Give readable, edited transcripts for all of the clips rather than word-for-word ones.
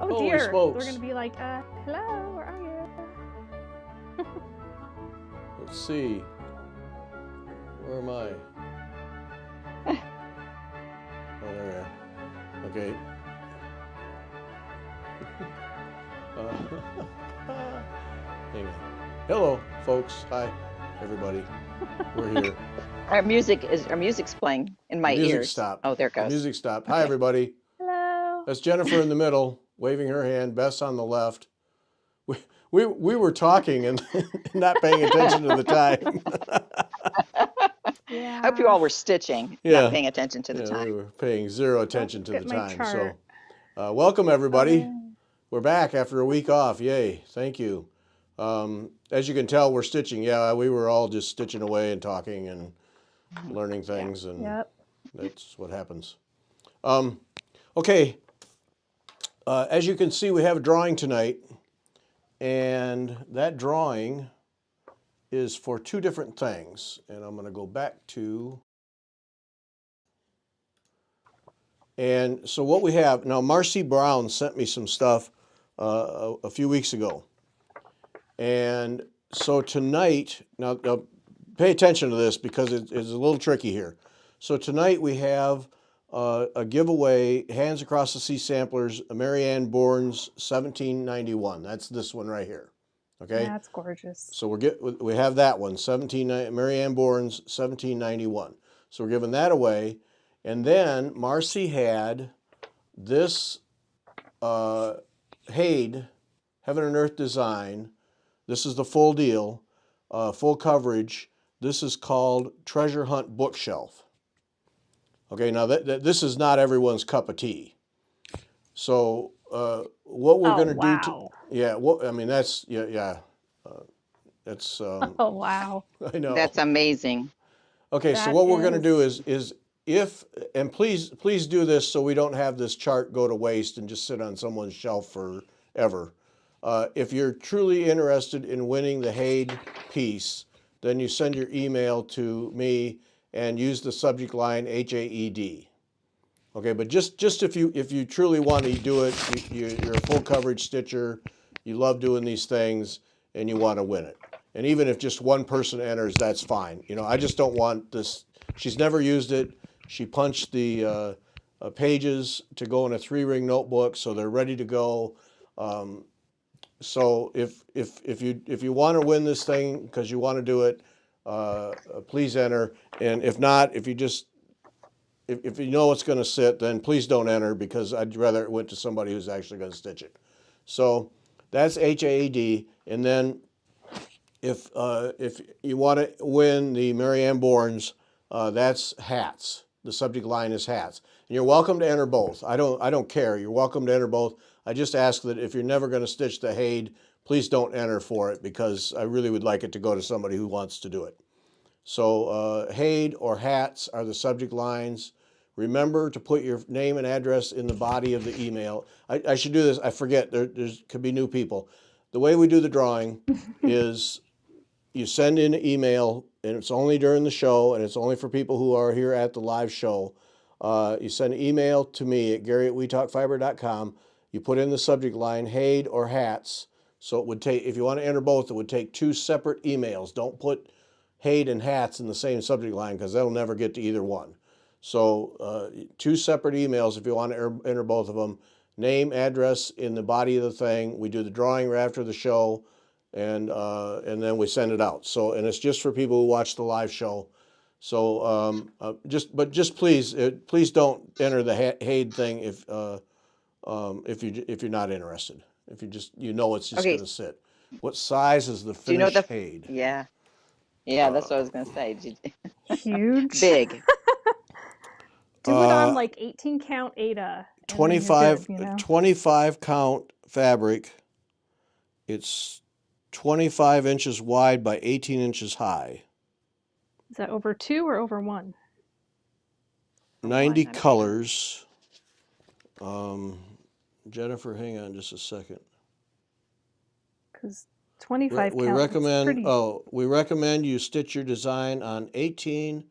Oh Holy dear. smokes. They're going to be like, hello, where are you? Let's see. Where am I? Oh, there we are. Okay. Hang on. Hello, folks. Hi, everybody. We're here. Our music's playing in my The music ears. stopped. Oh, there it The goes. music stopped. Hi, Okay. everybody. Hello. That's Jennifer in the middle, waving her hand. Bess on the left. We were talking and not paying attention to the time. Yeah. I hope you all were stitching, Yeah. not paying attention to the Yeah, time. we were paying zero attention to Get the my time. chart. So, welcome everybody. Okay. We're back after a week off. Yay! Thank you. As you can tell, we're stitching. Yeah, we were all just stitching away and talking and learning things, and Yep. that's what happens. Okay. As you can see, we have a drawing tonight, and that drawing is for two different things. And I'm going to go back to. And so what we have now, Marcy Brown sent me some stuff a few weeks ago. And so tonight, now pay attention to this because it's a little tricky here. So tonight we have a giveaway, Hands Across the Sea Samplers, Marianne Bourne's 1791. That's this one right here. Okay? That's gorgeous. So we have that one, Marianne Bourne's 1791. So we're giving that away. And then Marcy had this Haid, Heaven and Earth Design. This is the full deal, full coverage. This is called Treasure Hunt Bookshelf. Okay, now this is not everyone's cup of tea. So what we're going to do, I mean that's that's. Oh wow. I know. That's amazing. Okay, so what we're going to do is and please do this so we don't have this chart go to waste and just sit on someone's shelf forever. If you're truly interested in winning the Haid piece, then you send your email to me and use the subject line HAED. Okay, but just if you truly want to do it, you're a full coverage stitcher, you love doing these things, and you want to win it. And even if just one person enters, that's fine. You know, I just don't want this. She's never used it. She punched the pages to go in a 3-ring notebook, so they're ready to go. So if you want to win this thing because you want to do it, please enter. And if not, if you know it's going to sit, then please don't enter because I'd rather it went to somebody who's actually going to stitch it. So that's HAED. And then if you want to win the Marianne Bourne's, that's hats. The subject line is hats. And you're welcome to enter both. I don't care. You're welcome to enter both. I just ask that if you're never going to stitch the Haid, please don't enter for it because I really would like it to go to somebody who wants to do it. So Haid or hats are the subject lines. Remember to put your name and address in the body of the email. I should do this. I forget. There could be new people. The way we do the drawing is you send in an email, and it's only during the show, and it's only for people who are here at the live show. You send an email to me at gary@wetalkfiber.com. You put in the subject line, Haid or hats. So it would take, if you want to enter both, it would take 2 separate emails. Don't put Haid and hats in the same subject line because that'll never get to either one. So 2 separate emails if you want to enter both of them. Name, address in the body of the thing. We do the drawing right after the show. And then we send it out. So, and it's just for people who watch the live show. So, just please don't enter the Haid thing if you're not interested. If you know it's just Okay. going to sit. What size is the finished Do you know the Haid? Yeah, that's what I was gonna say. Huge. Big. Do it on like 18 count Aida. 25 good, you know? 25 count fabric. It's 25 inches wide by 18 inches high. Is that over 2 or over 1? 90 colors. Jennifer, hang on just a second. Because 25 we count recommend pretty... we recommend you stitch your design on 18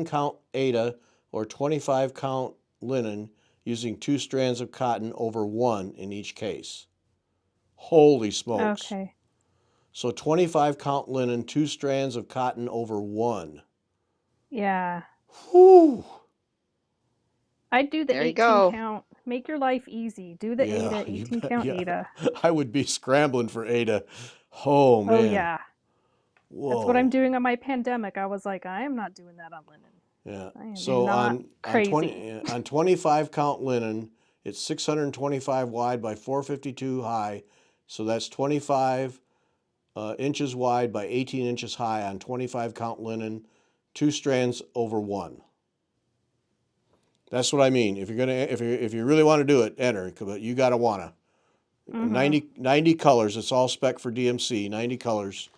count Aida or 25 count linen using 2 strands of cotton over 1 in each case. Holy smokes. Okay. So 25 count linen, 2 strands of cotton over 1. Yeah. Whew. I'd do the There you 18 go. count. Make your life easy. Do the Yeah, Ada, you 18 bet. count Yeah. Ada. I would be scrambling for Ada. Oh, man. Oh, yeah. That's what I'm Whoa. doing on my pandemic. I was like, I am not doing that on linen. Yeah. I am So not on crazy. on 25 count linen, it's 625 wide by 452 high. So that's 25 inches wide by 18 inches high on 25 count linen, 2 strands over 1. That's what I mean. If you really want to do it, enter. But you gotta wanna. 90 colors. It's all spec for DMC. 90 colors.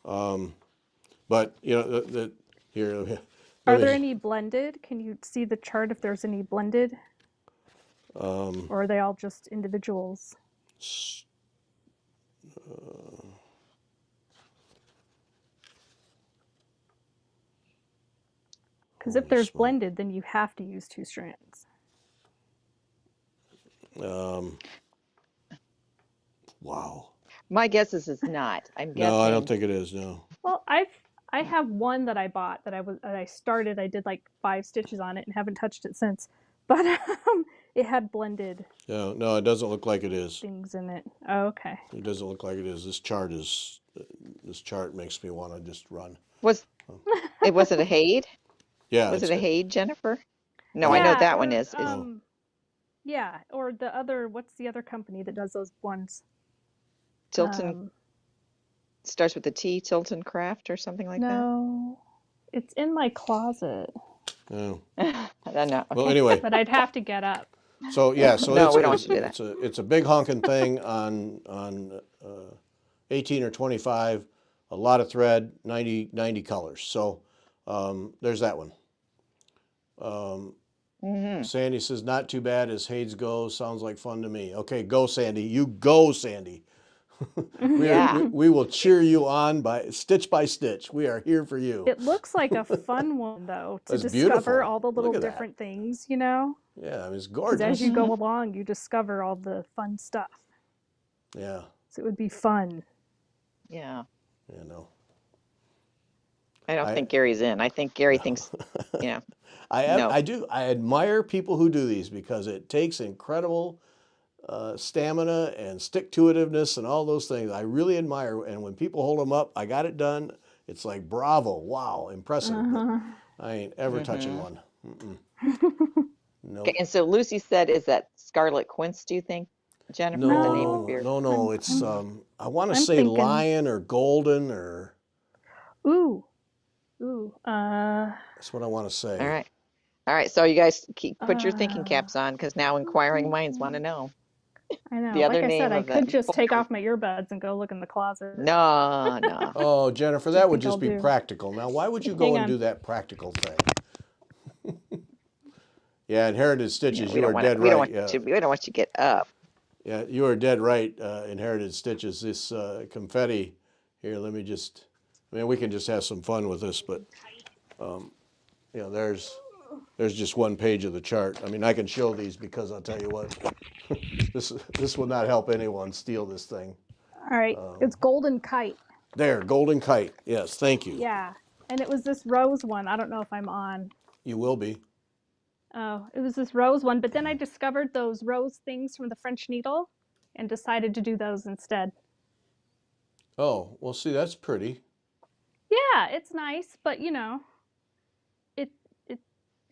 But you know here. Are Let there me, any blended? Can you see the chart if there's any blended? Or are they all just individuals? Because if holy there's smoke. blended, then you have to use 2 strands. Wow. My guess is it's not. I'm No, I don't guessing. think it is. No. Well, I have one that I bought that I started. I did like 5 stitches on it and haven't touched it since. But it had blended No, it doesn't look like it is. things in it. Oh, okay. It doesn't look like it is. This chart makes me want to just run. Was it a Haid? Yeah. Was it a Haid, Jennifer? No, Oh. I know Yeah, that or one is. yeah, or the other. What's the other company that does those ones? Tilton starts with a T, Tilton Craft or something like No, it's in my closet, Oh. that? I don't know. Well, anyway. but I'd have to get up. So yeah. So No, we don't want you to do that. it's a big honking thing on 18 or 25. A lot of thread. 90 colors. So there's that one. Sandy says, not too bad as Hades goes. Sounds like fun to me. Okay, go, Sandy. You go, Sandy. Yeah. We will cheer you on by stitch. We are here for you. It looks like a fun one though to It's discover beautiful. all the Look little at that. different things, you know. Yeah, I mean, it's Because gorgeous. as you go along, you discover all the fun stuff. Yeah, So it would be fun. Yeah. you know. I don't think Gary's in. I think Gary thinks, no. I admire people who do these because it takes incredible stamina and stick-to-itiveness and all those things. I really admire, and when people hold them up, I got it done. It's like bravo, wow, impressive. But I ain't ever touching one. Nope. Okay, and so Lucy said, is that Scarlet Quince, do you think, Jennifer, the name of your... No. It's I want to I'm say thinking- lion or golden or. Ooh. That's what I want to say. All right. So you guys put your thinking caps on because now inquiring minds want to know. I know. The other Like I said, name I of could the just take off my earbuds and go look in the closet. No. Oh, Jennifer, that would think I'll just be do. practical. Now, why would you go Hang and on. do that practical thing? Yeah, Inherited Stitches, We you are don't dead want right. you to get up. Yeah, you are dead right, Inherited Stitches. This confetti, here, let me just, we can just have some fun with this, but, there's just one page of the chart. I mean, I can show these because I'll tell you what, this will not help anyone steal this thing. All right. It's Golden Kite. There, Golden Kite. Yes, thank you. Yeah. And it was this rose one. I don't know if I'm on. You will be. Oh, it was this rose one. But then I discovered those rose things from the French needle and decided to do those instead. Oh, well, see, that's pretty. Yeah, it's nice. But, it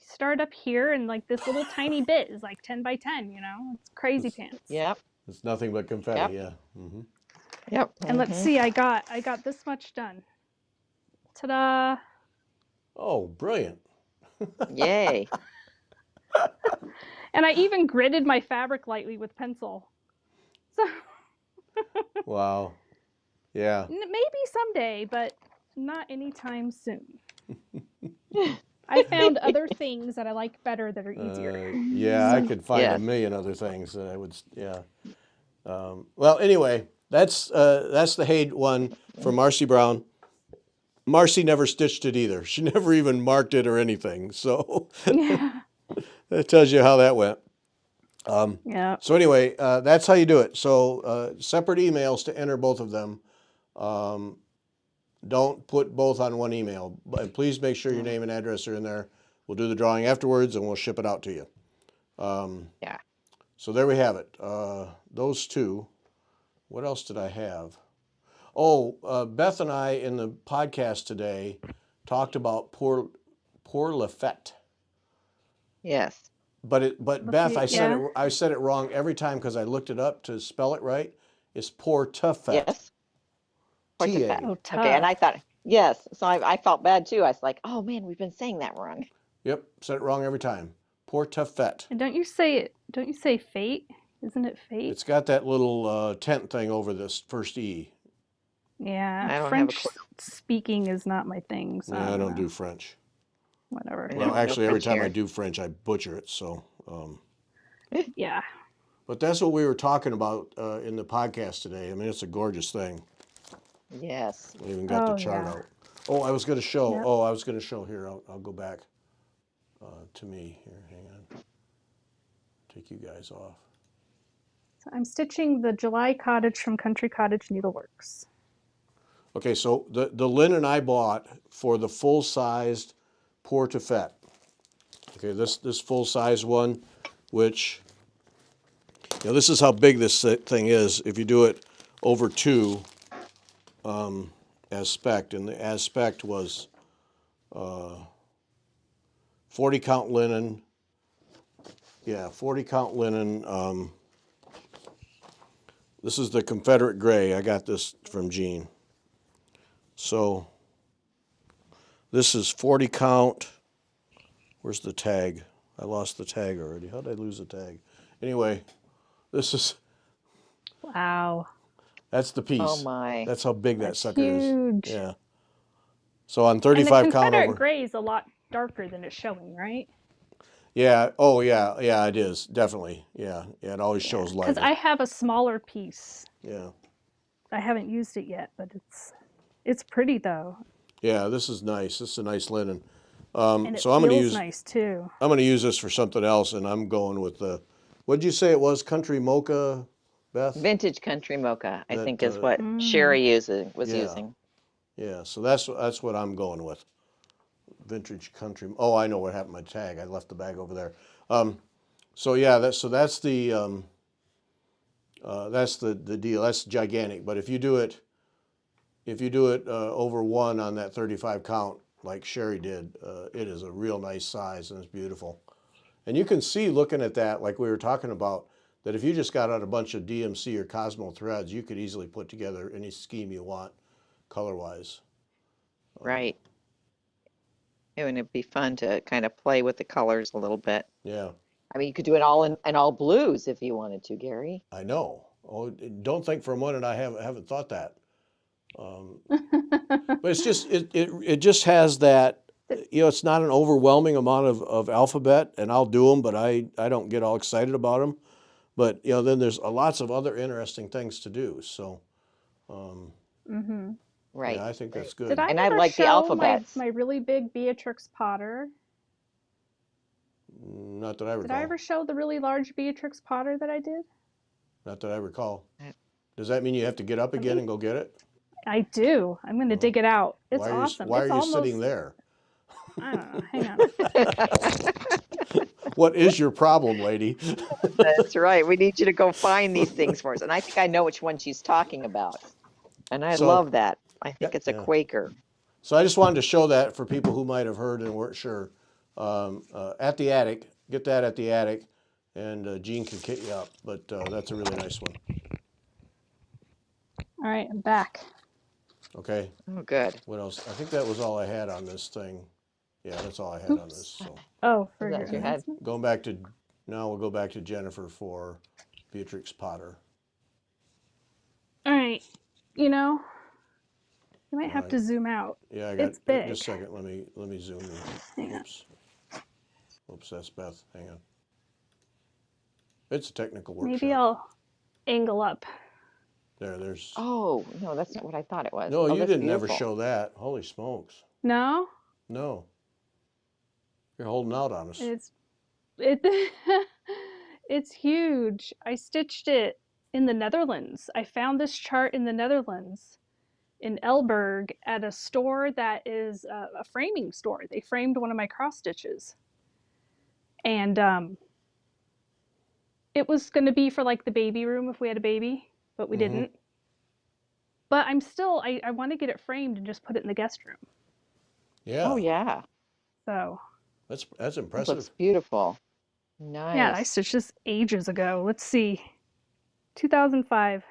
start up here and like this little tiny bit is like 10 by 10, It's crazy pants. Yep. It's nothing but confetti, yeah. Mm-hmm. Yep. And let's see, I got this much done. Ta-da! Oh, brilliant. Yay. And I even gridded my fabric lightly with pencil. So Wow. Yeah. maybe someday, but not anytime soon. I found other things that I like better that are easier. Yeah, I could find a million other things that I would, yeah. Well, anyway, that's the Haid one from Marcy Brown. Marcy never stitched it either. She never even marked it or anything. So Yeah. that tells you how that went. Yeah. So anyway, that's how you do it. So separate emails to enter both of them. Don't put both on one email. But please make sure your name and address are in there. We'll do the drawing afterwards and we'll ship it out to you. Yeah. So there we have it. Those two. What else did I have? Oh, Beth and I in the podcast today talked about Pour Lafette. Yes. But Beth, Yeah. I said it wrong every time because I looked it up to spell it right. It's Pour Tafet. Yes. T-A. Oh, Okay. And tough. I thought, yes. So I felt bad too. I was like, oh man, we've been saying that wrong. Yep, said it wrong every time. Pour Tafet. And don't you say fate? Isn't it fate? It's got that little tent thing over this first E. Yeah. I don't have a French clue. speaking is not my thing, so Yeah, I don't know. do French. Whatever. No, Well, no actually, every French time I here. do French, I butcher it. So, Yeah. but that's what we were talking about in the podcast today. I mean, it's a gorgeous thing. Yes. We even got the Oh, chart yeah. out. Oh, I was going to show. Yep. Oh, I was going to show here. I'll go back to me here. Hang on. Take you guys off. So I'm stitching the July cottage from Country Cottage Needleworks. Okay, so the linen I bought for the full-sized Pour-to-Fet. Okay, this full-size one, which, you know, this is how big this thing is. If you do it over 2 as spec'd, and the as spec'd was 40 count linen. Yeah, 40 count linen. This is the Confederate gray. I got this from Jean. So this is 40 count. Where's the tag? I lost the tag already. How did I lose the tag? Anyway, this is, Wow. that's the piece. Oh my. That's how big that That's sucker huge. is. Yeah. So on And the 35 count Confederate over. gray is a lot darker than it's showing, right? Yeah. Oh yeah. Yeah, it is. Definitely. Yeah. Yeah. It always shows Because lighter. I have a smaller piece. Yeah. I haven't used it yet, but it's pretty though, Yeah. This is nice. This is a nice linen. and it So I'm going to feels use nice too. I'm going to use this for something else, and I'm going with the. What'd you say it was? Country mocha, Beth? Vintage country mocha, I That, think is what Sherry was yeah. using. Yeah. So that's what I'm going with. Vintage country. Oh, I know what happened to my tag. I left the bag over there. So yeah, that's the deal. That's gigantic. But if you do it over 1 on that 35 count, like Sherry did, it is a real nice size and it's beautiful. And you can see looking at that, like we were talking about, that if you just got out a bunch of DMC or Cosmo threads, you could easily put together any scheme you want, color-wise. Right. And it'd be fun to kind of play with the colors a little bit. Yeah, I mean, you could do it all in all blues if you wanted to, Gary. I know. Oh, don't think for a minute I haven't thought that. But it's just it just has that, you know, it's not an overwhelming amount of alphabet, and I'll do them, but I don't get all excited about them. But you know, then there's lots of other interesting things to do. So Right. yeah, I think that's good. Did I And I ever like the show alphabets. my really big Beatrix Potter? Not that I recall. Did I ever show the really large Beatrix Potter that I did? Not that I recall. Does that mean you have to get up again and go get it? I do. I'm going to dig it out. It's Why are you, awesome. why It's are you almost, sitting there? I don't know. Hang on. What is your problem, lady? That's right. We need you to go find these things for us. And I think I know which one she's talking about. And I So- love that. I think it's a yeah. Quaker. So I just wanted to show that for people who might have heard and weren't sure. At the attic, get that at the attic, and Jean can kit you up. But that's a really nice one. All right, I'm back. Okay. Oh, good. What else? I think that was all I had on this thing. Yeah, that's all I had on this. So Oh, for Is that your what you had? announcement? going back to now, we'll go back to Jennifer for Beatrix Potter. All right. You know, you might have Right. to zoom out. Yeah, I got It's big. just a second. Let me zoom in. Hang on. Oops. Oops, that's Beth. Hang on. It's a technical workshop. Maybe I'll angle up. There's. Oh, no, that's not what I thought it was. No, Oh, you that's didn't ever beautiful. show that. Holy smokes. No? No. You're holding out on us. It It's huge. I stitched it in the Netherlands. I found this chart in the Netherlands in Elburg at a store that is a framing store. They framed one of my cross stitches. And it was going to be for like the baby room if we had a baby, but we Mm-hmm. didn't. But I'm still, I want to get it framed and just put it in the guest room. Oh Yeah, yeah, So, that's it looks impressive. beautiful. yeah, I Nice. stitched this ages ago. Let's see, 2005.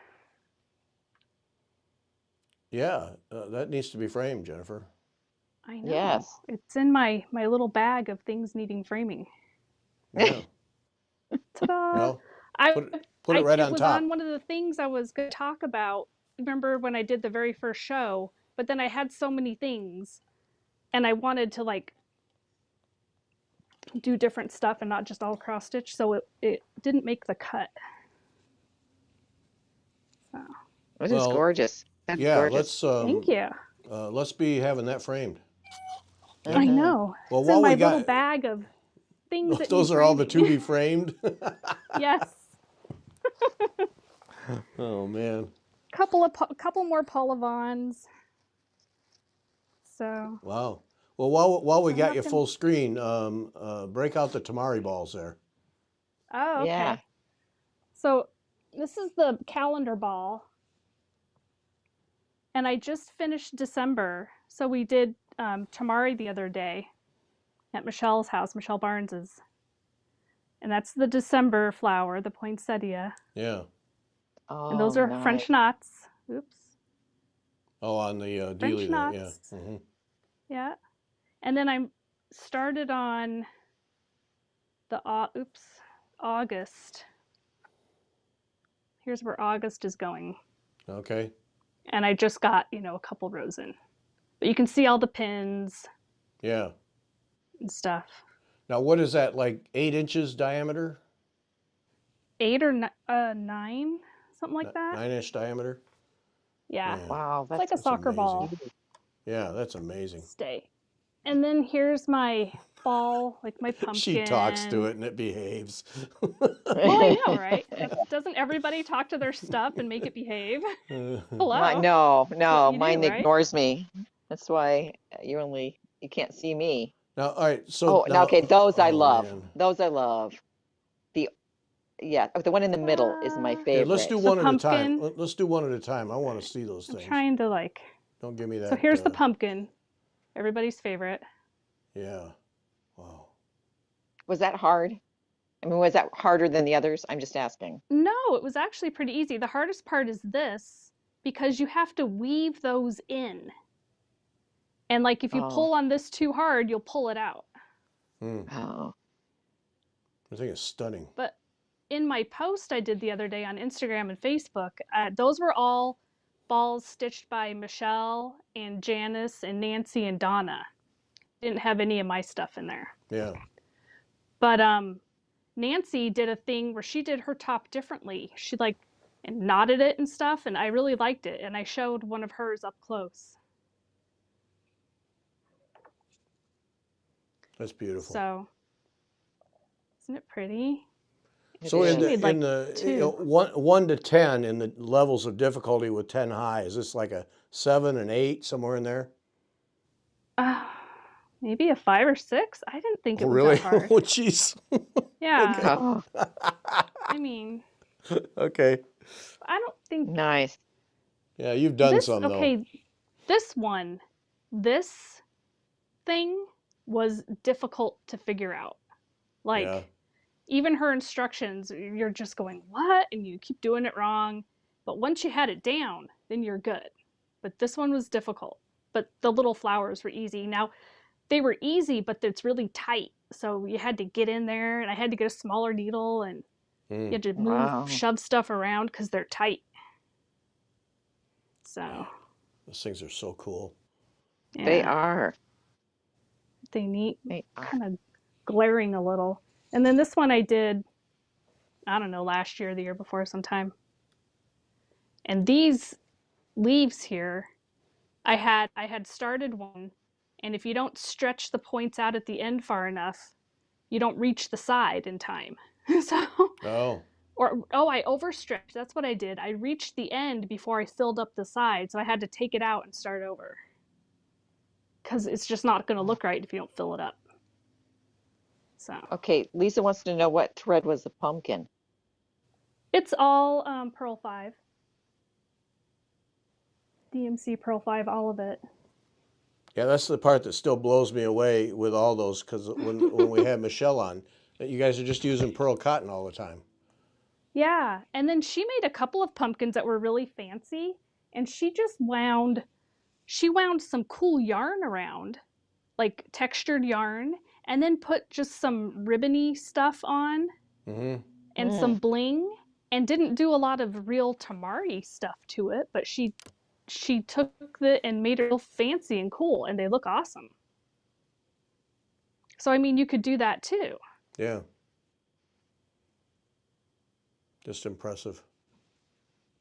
Yeah, that needs to be framed, Jennifer. I know. Yes. It's in my little bag of things needing framing. Yeah. Ta-da! Well, I put it right it on was on top. one of the things I was going to talk about. Remember when I did the very first show, but then I had so many things and I wanted to like do different stuff and not just all cross stitch, so it didn't make the cut. So, This is Well, gorgeous. That's yeah. gorgeous. thank you. Let's be having that framed. I Yep. Mm-hmm. know. Well, It's in while my we little got bag of things that need those are all the to framing. be framed. Yes. Oh man. Couple more Polyvons. So, Wow. Well, while we I'm got not you gonna. full screen, break out the Temari balls there. Oh, Yeah. okay. So, this is the calendar ball, and I just finished December. So we did Tamari the other day at Michelle's house, Michelle Barnes's, and that's the December flower, the poinsettia, Yeah. and those Oh, are nice. French knots. Oops, Oh, on the French dealie there. Yeah. knots. Hmm. Yeah, and then I started on the August. Here's where August is going, Okay. and I just got a couple rows in, but you can see all the pins Yeah. and stuff. Now, what is that? Like 8 inches diameter? 9, something like that. 9 inch diameter? Yeah, Man, Wow, it's like a that's soccer amazing. ball. Yeah, that's amazing. Stay. And then here's my ball, like my She talks to pumpkin. it and it behaves. Well, I know, right? Doesn't everybody talk to their stuff and make it behave? Hello. That's what No, you do, mine right? ignores me. That's why you can't see me. Now, all right. So Oh, now, now, okay, those I oh love. man. Those I love. The, yeah, the one in the middle is my Here, let's favorite. do The one at a time. pumpkin. Let's do one at a time. I want to see those I'm things. trying to like. Don't give me So that. here's the pumpkin, everybody's favorite. Yeah. Wow. Was that hard? I mean, was that harder than the others? I'm just asking. No, it was actually pretty easy. The hardest part is this because you have to weave those in. And like if you Oh, pull on this too hard, you'll pull it out. Hmm. oh, I think it's stunning. But in my post I did the other day on Instagram and Facebook, those were all balls stitched by Michelle and Janice and Nancy and Donna. Didn't have any of my stuff in there. Yeah. But Nancy did a thing where she did her top differently. She like and knotted it and stuff, and I really liked it. And I showed one of hers up close. That's beautiful. So, isn't it pretty? it So She is. made like you know, 2. 1 to 10 in the levels of difficulty with 10 high, is this like a 7, an 8, somewhere in there? Uh, Maybe a 5 or 6. I didn't think Oh, it was really? that hard. Oh, jeez. Yeah, Okay. Oh, I mean, Okay. I don't think nice. Yeah, you've done this. some though. Okay, this thing was difficult to figure out. Yeah. Like, even her instructions, you're just going, what? And you keep doing it wrong. But once you had it down, then you're good. But this one was difficult. But the little flowers were easy. Now, they were easy, but it's really tight. So you had to get in there, and I had to get a smaller needle, and you Mm. had to Wow. shove stuff around because they're tight. So, Those things are so cool. They yeah, are. they neat, They are. kind of glaring a little. And then this one I did, I don't know, last year, the year before sometime. And these leaves here, I had started one, and if you don't stretch the points out at the end far enough, you don't reach the side in time. So, Oh, I overstretched. That's what I did. I reached the end before I filled up the side, so I had to take it out and start over. Because it's just not going to look right if you don't fill it up. So, Okay, Lisa wants to know what thread was the pumpkin. it's all Pearl 5. DMC Pearl 5, all of it. yeah, that's the part that still blows me away with all those, because when we had Michelle on, that you guys are just using pearl cotton all the time. Yeah, and then she made a couple of pumpkins that were really fancy, and she wound some cool yarn around, like textured yarn, and then put just some ribbony stuff on Mm-hmm. and some bling, and didn't do a lot of real Temari stuff to it, but she took it and made it real fancy and cool, and they look awesome. So I mean, you could do that too. Yeah. Just impressive.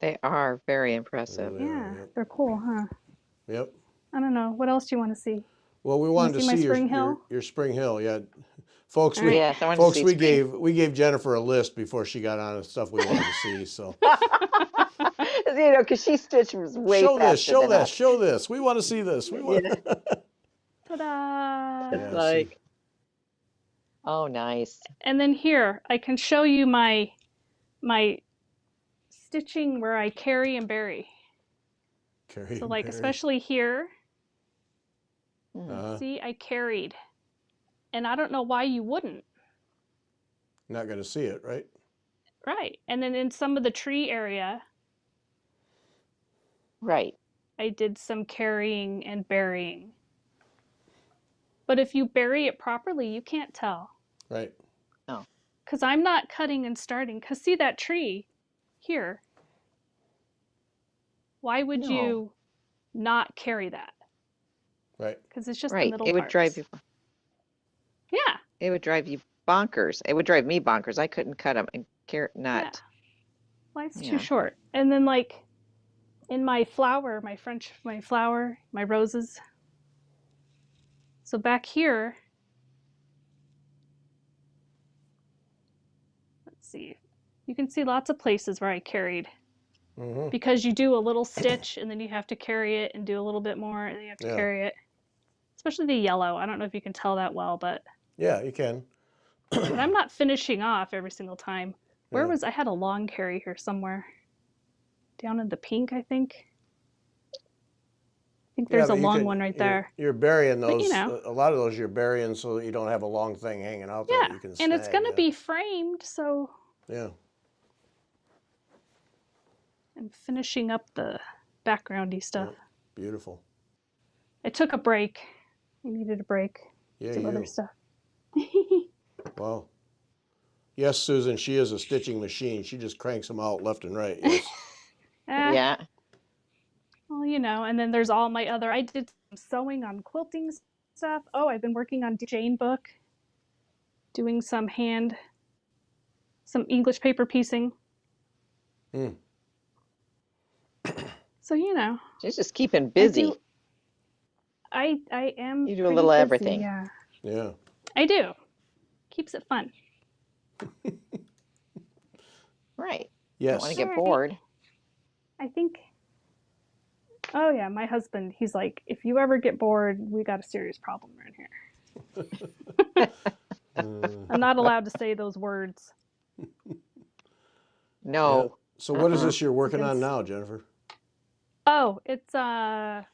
They are very impressive. They Yeah, are, they're cool, huh? yep. I don't know. What else do you want to see? Well, we You want wanted to to see my see spring hill? your spring hill, yeah. Folks, All right. Yes, I want to folks, see we spring. gave Jennifer a list before she got on of stuff we wanted to see. So You know, because she stitches way show this, faster show than this, us. show this. We want to see this. We want. Yeah, Ta-da! it's Yeah. See. like, oh, nice. And then here, I can show you my stitching where I carry and bury. Carrie So and like Barry. especially here, Uh-huh. see, I carried. And I don't know why you wouldn't. Not going to see it, right? Right. And then in some of the tree area, Right. I did some carrying and burying. But if you bury it properly, you can't tell. Right. Oh, Because I'm not cutting and starting. Because see that tree here? Why would no. you not carry that? Right. Because it's just the Right. middle It would drive parts. you. Yeah. It would drive you bonkers. It would drive me bonkers. I couldn't cut them and care Yeah. not. Life's too Yeah. short. And then like in my flower, my roses. So back here, let's see. You can see lots of places where I carried. Mm-hmm. Because you do a little stitch and then you have to carry it and do a little bit more and then you have to Yeah. carry it. Especially the yellow. I don't know if you can tell that well, but Yeah, you can. I'm not finishing off every single time. Where Yeah. was I had a long carry here somewhere. Down in the pink, I think. I think Yeah, there's a but you long can, one right there. you're burying But those. you know. A lot of those you're burying so that you don't have a long thing hanging out there that Yeah. you can And it's snag. gonna Yeah. be framed, so Yeah. I'm finishing up the backgroundy stuff. Yeah. Beautiful. I took a break. I needed a break. Yeah, Some other you. stuff. Wow. Yes, Susan, she is a stitching machine. She just cranks them out left and right. Yes. Yeah. Well, you know, and then there's all my other. I did some sewing on quilting stuff. Oh, I've been working on Jane book, doing some English paper piecing. Hmm. So you know, She's just keeping busy. I am. You do a pretty little busy, everything. Yeah, Yeah. I do. Keeps it fun. Right. Yes. Don't want to get Alright. bored. I think. Oh yeah, my husband. He's like, if you ever get bored, we got a serious problem around here. I'm not allowed to say those words. Yeah. No. So what is Uh-uh. this you're working on Against- now, Jennifer? Oh, it's the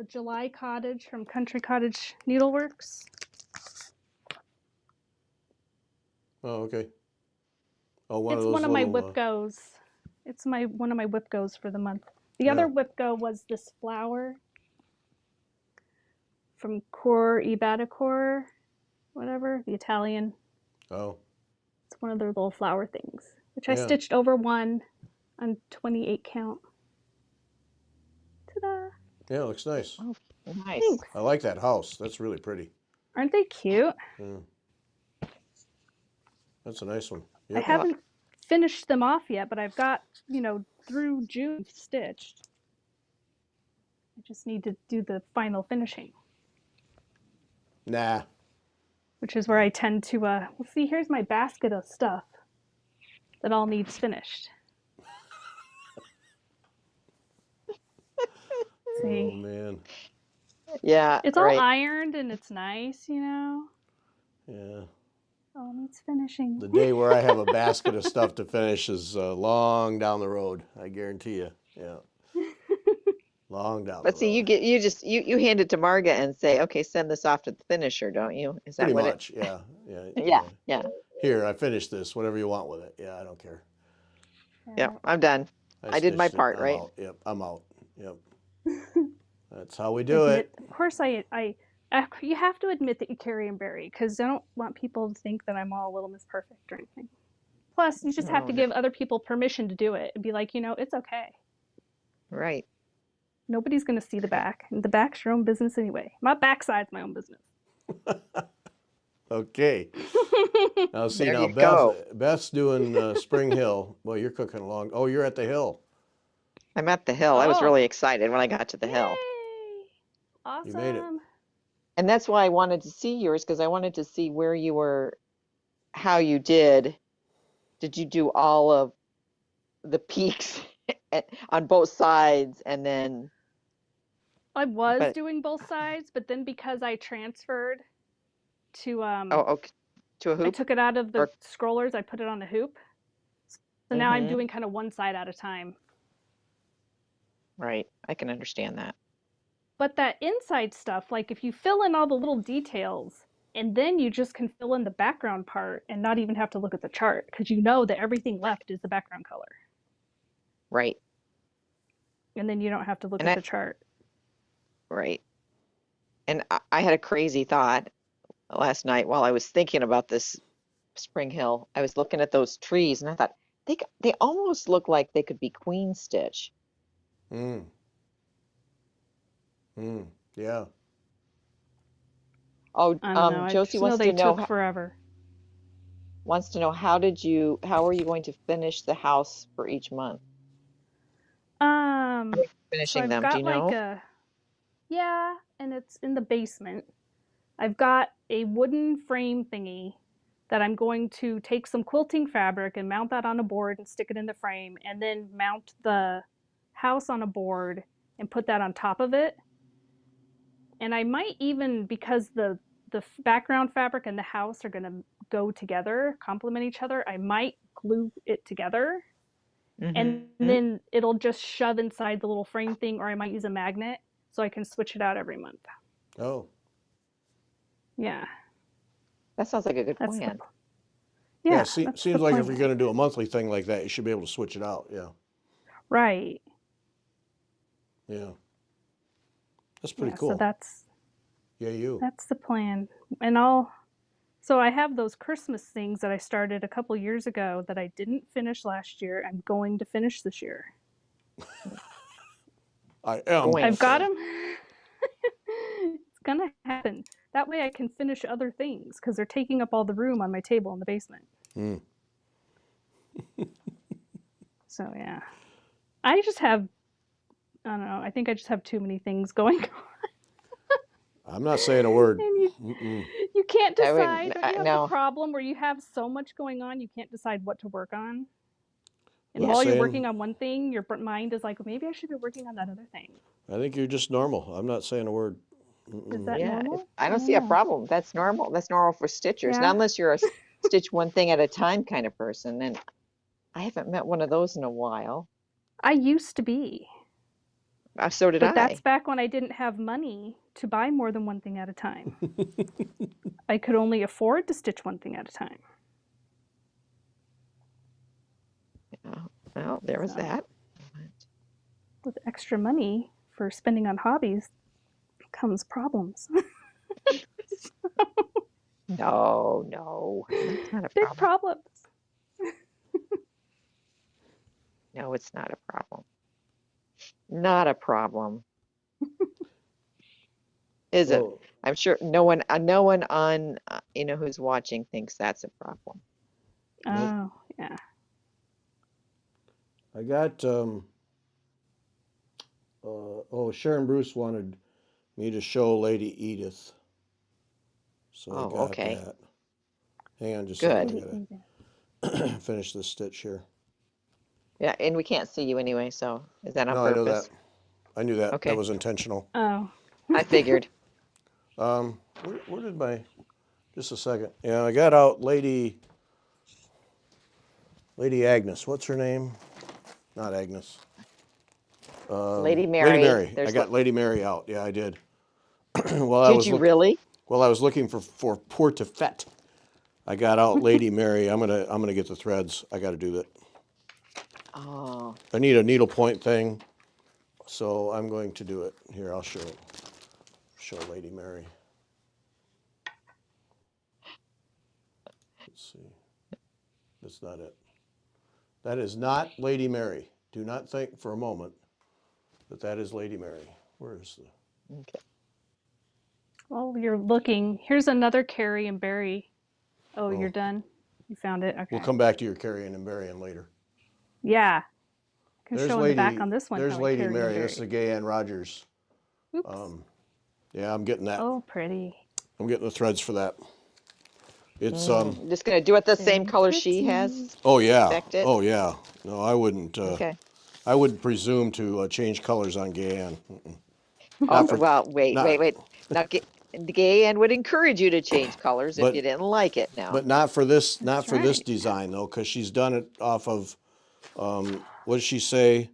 July Cottage from Country Cottage Needleworks. Oh, okay. Oh, one of It's those one of my little. whip goes. It's one of my whip goes for the month. The Yeah. other whip go was this flower from Cor Ibadacor, whatever, the Italian. Oh. It's one of their little flower things, which I Yeah. stitched over one on 28 count. Ta-da! Yeah, it looks nice. Oh, nice. Thanks. I like that house. That's really pretty. Aren't they cute? Yeah. That's a nice one. I Yep. haven't finished them off yet, but I've got, through June stitched. I just need to do the final finishing, Nah. which is where I tend to, well, see, here's my basket of stuff. that all needs finished. Oh See, man. Yeah, it's all right. ironed and it's nice, you know. Yeah. All needs finishing. The day where I have a basket of stuff to finish is long down the road. I guarantee you. Yeah. Long down the But see, road. you hand it to Marga and say, okay, send this off to the finisher, don't you? Is that Pretty what it? much. Yeah. Yeah. Yeah, Yeah. yeah, Here, I finished this. Whatever you want with it. Yeah, I don't care. yeah. Yeah. I'm done. I I did my stitched it. part, I'm right? out. Yep. I'm out. Yep. That's how we do Admit, it. of course, you have to admit that you carry and bury because I don't want people to think that I'm all Little Miss Perfect or anything. Plus, you just have No, to no. give other people permission to do it and be like, it's okay. Right. Nobody's going to see the back. And the back's your own business anyway. My backside's my own business. Okay. Now see There now you go. Beth's doing Spring Hill. Well, you're cooking along. Oh, you're at the hill. I'm at the hill. I was Oh, really excited when I got to the hill. yay! You made it. Awesome. And that's why I wanted to see yours because I wanted to see where you were, how you did. Did you do all of the peaks on both sides and then, I was but, doing both sides, but then because I transferred to oh, okay, to a I hoop took it out of the or, scrollers, I put it on a hoop. So now I'm mm-hmm, doing kind of one side at a time. right. I can understand that. But that inside stuff, like if you fill in all the little details and then you just can fill in the background part and not even have to look at the chart because you know that everything left is the background color. Right. And then you don't have to look And at I, the chart. right. And I had a crazy thought last night while I was thinking about this Spring Hill. I was looking at those trees and I thought they almost look like they could be queen stitch. Mm. Mm. Yeah. Oh, I don't know. I Josie just know they took forever. wants to know how are you going to finish the house for each month? So Finishing I've them, do got you like know? yeah, and it's in the basement. I've got a wooden frame thingy that I'm going to take some quilting fabric and mount that on a board and stick it in the frame, and then mount the house on a board and put that on top of it. And I might even, because the background fabric and the house are going to go together, complement each other, I might glue it together and Mm-hmm. then it'll just shove inside the little frame thing, or I might use a magnet so I can switch it out every month. Oh. Yeah, That sounds like a good that's the plan. Yeah. that's the Seems like if you're plan. going to do a monthly thing like that, you should be able to switch it out. Yeah. Right. Yeah. That's pretty Yeah, so cool. Yeah, you. that's the plan. And so I have those Christmas things that I started a couple years ago that I didn't finish last year. I'm going to finish this year. I am. Going I've got to. them. It's gonna happen. That way I can finish other things because they're taking up all the room on my table in the basement. Mm. So yeah, I just have, I don't know. I think I just have too many things going on, I'm not saying a word. and Mm-mm. you can't I would, decide. Don't you have the no, problem where you have so much going on you can't decide what to work on? And Not yeah. while you're saying. working on one thing, your mind is like, maybe I should be working on that other thing. I think you're just normal. I'm not saying a word. Is Mm-mm. that Yeah, normal? I I don't don't see a know. problem. That's normal. That's normal for stitchers. Not Yeah, unless you're a stitch one thing at a time kind of person. And I haven't met one of those in a while. I used to be, So did but that's I. back when I didn't have money to buy more than one thing at a time. I could only afford to stitch one thing at a time. Oh, well, there was So that. with extra money for spending on hobbies comes problems. No, no, that's not a Big problem. problems. No, it's not a problem. Not a problem, is it? Well, I'm sure no one on, who's watching thinks that's a problem. nope. Oh, yeah. I got. Sharon Bruce wanted me to show Lady Edith, so I Oh, got okay, that. Hang on just a second. good. I Lady gotta Edith. finish this stitch here. Yeah, and we can't see you anyway, so is that on No, I know that. purpose? I knew that. That Okay, was intentional. Oh. I figured. Where did my, just a second. Yeah, I got out Lady Agnes. What's her name? Not Agnes. Lady Lady Mary, Mary. I got Lady Mary out. Yeah, I did. did you really? While I was looking for pour to fete, I got out Lady Mary. I'm gonna get the threads. I got to do that. Oh, I need a needlepoint thing, so I'm going to do it. Here, I'll show Lady Mary. Let's see. That's not it. That is not Lady Mary. Do not think for a moment that that is Lady Mary. Where is the? okay. Well, you're looking. Here's another Carrie and Barry. Oh, you're Oh, done? You found it? we'll Okay. come back to your carrying and burying later. Yeah. I can There's show in the back on Lady. this one There's how I Lady carry and Mary. This is bury. a Gay Ann Rogers. Oops. Yeah, I'm getting that. Oh, pretty. I'm getting the threads for that. It's Just gonna do it the same Very color she pretty. has. Oh yeah. Decked it. Oh yeah. No, I wouldn't. Okay. I wouldn't presume to change colors on Gay Ann. Oh, Not for. well, wait, Not. wait, wait. Now, the gay and would encourage you to change colors if But you didn't like it now. but not for this. Not That's for this right. design though, because she's done it off of. What does she say?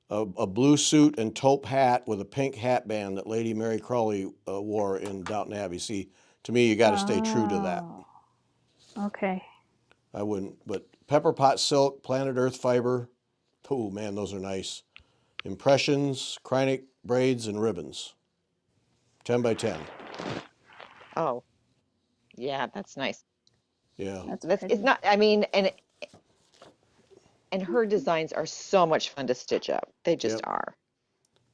A blue suit and taupe hat with a pink hat band that Lady Mary Crawley wore in Downton Abbey. See, to me, you got to stay true to that. Oh, okay. I wouldn't. But pepper pot silk, planet earth fiber. Oh man, those are nice. Impressions, Kreinik braids and ribbons. 10 by 10. Oh, yeah, that's nice. Yeah. That's It's pretty. not, I mean, and her designs are so much fun to stitch up. They just Yep. are.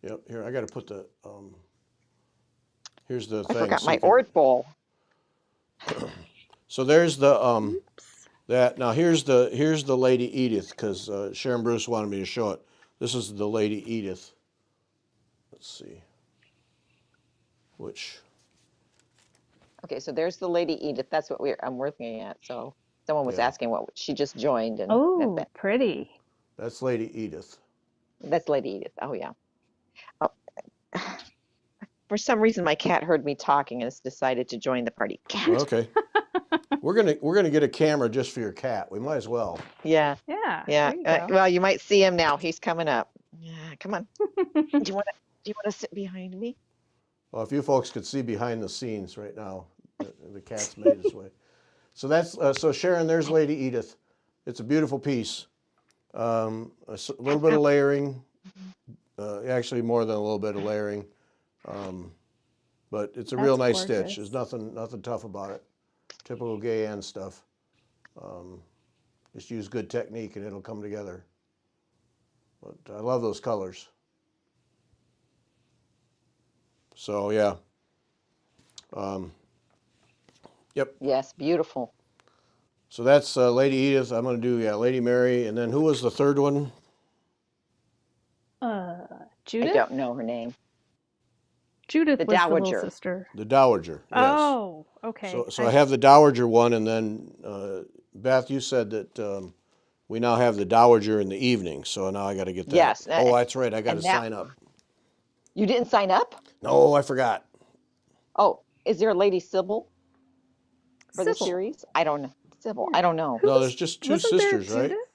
Yep. Here, I got to put the. Here's the I thing. forgot So my you can. Ord bowl. So there's the Oops. that. Now here's the Lady Edith because Sharon Bruce wanted me to show it. This is the Lady Edith. Let's see. Which. Okay, so there's the Lady Edith. That's what I'm working at. So someone was Yeah. asking what she just joined, and Oh, pretty. That's Lady Edith. that's Lady Edith. Oh yeah. Oh, for some reason, my cat heard me talking and has decided to join the party. Cat. Okay. We're gonna get a camera just for your cat. We might as well. Yeah, Yeah, yeah. there you go. Well, you might see him now. He's coming up. Yeah, come on. Do you want to sit behind me? Well, if you folks could see behind the scenes right now, the cat's made his way. So that's so Sharon. There's Lady Edith. It's a beautiful piece. Little bit of layering. Actually, more than a little bit of layering. But it's a real That's nice stitch. gorgeous. There's nothing tough about it. Typical Gay Ann stuff. Just use good technique and it'll come together. But I love those colors. So yeah. Yep. Yes, beautiful. So that's Lady Edith. I'm going to do Lady Mary, and then who was the third one? I Judith? don't know her name. Judith The was the little Dowager. sister. The Dowager. Yes. Oh, okay. So I have the Dowager one, and then Beth, you said that we now have the Dowager in the evening. So now I got to get that. Yes, Oh, that's right. I got to and that sign up. you didn't sign up? No, I forgot. Oh, is there a Lady Sybil for the Sybil. series? I don't know. Sybil, I don't know. No, there's just two Wasn't there sisters, right? Judith?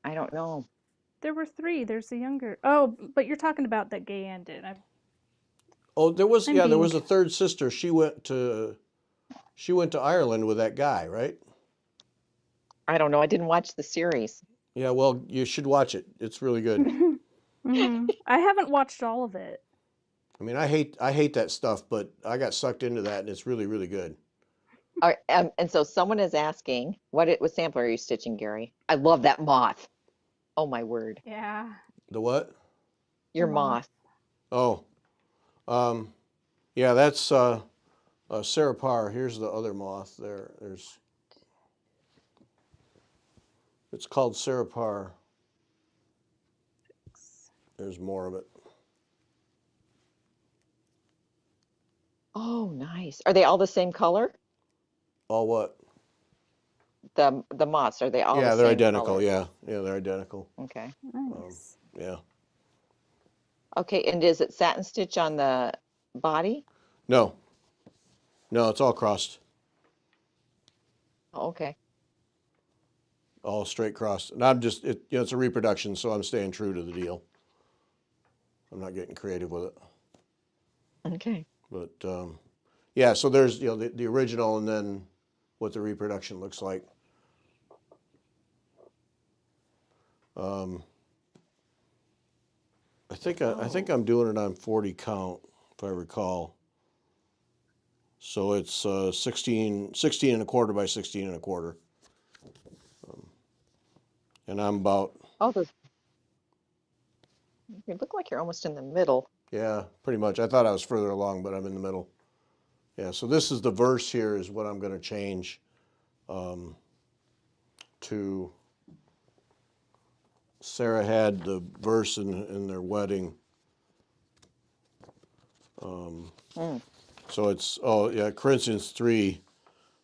I don't know. There were three. There's the younger. Oh, but you're talking about that Gay Ann did. Oh, there was I'm there being- was a third sister. She went to Ireland with that guy, right? I don't know. I didn't watch the series. Yeah, well, you should watch it. It's really good. I haven't watched all of it. I mean, I hate that stuff, but I got sucked into that, and it's really, really good. All right, and so someone is asking, what sampler are you stitching, Gary? I love that moth. Oh my word. Yeah. The what? Your The moth. moth. Oh, yeah, that's Sarah Parr. Here's the other moth. It's called Sarah Parr. There's more of it. Oh, nice. Are they all the same color? All what? the moths, are they all the Yeah, they're same identical. color? Yeah, they're identical. Okay. Um, Nice. yeah. Okay, and is it satin stitch on the body? No, no, it's all crossed, Oh, okay. all straight crossed. And I'm just, it's a reproduction, so I'm staying true to the deal. I'm not getting creative with it. Okay. But yeah, so there's, the original and then what the reproduction looks like. Um, I think I'm doing it on 40 count, if I recall. So it's 16 and a quarter by 16 and a quarter. And I'm about, Oh, those, you look like you're almost in the middle. yeah, pretty much. I thought I was further along, but I'm in the middle. Yeah, so this is the verse here is what I'm going to change to. Sarah had the verse in their wedding. Mm. So it's, oh yeah, Corinthians 3.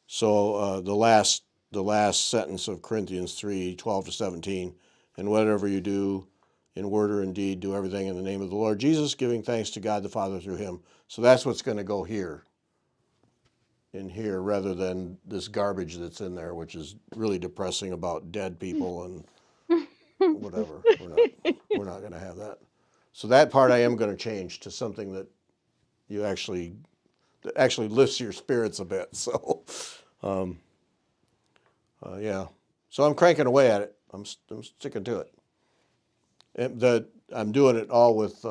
So the last sentence of Corinthians 3, 12 to 17. And whatever you do in word or in deed, do everything in the name of the Lord Jesus, giving thanks to God the Father through him. So that's what's going to go here, in here, rather than this garbage that's in there, which is really depressing about dead people and whatever. We're not going to have that. So that part I am going to change to something that actually lifts your spirits a bit. So, yeah. So I'm cranking away at it. I'm sticking to it. I'm doing it all with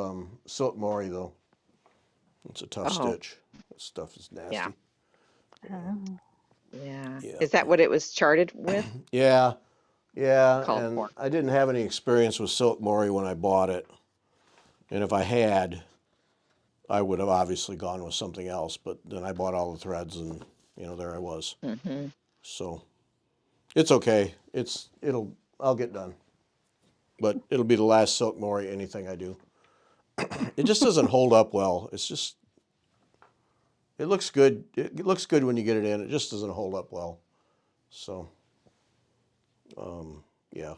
silk mori though. It's a tough Oh, stitch. That stuff is yeah. nasty. Oh. Yeah. Yeah. Is that what it was charted with? Yeah. Yeah. Called And for. I didn't have any experience with silk mori when I bought it. And if I had, I would have obviously gone with something else. But then I bought all the threads, and there I was. Mm-hmm. So it's okay. I'll get done. But it'll be the last silk mori anything I do. It just doesn't hold up well. It looks good. It looks good when you get it in. It just doesn't hold up well. So, yeah.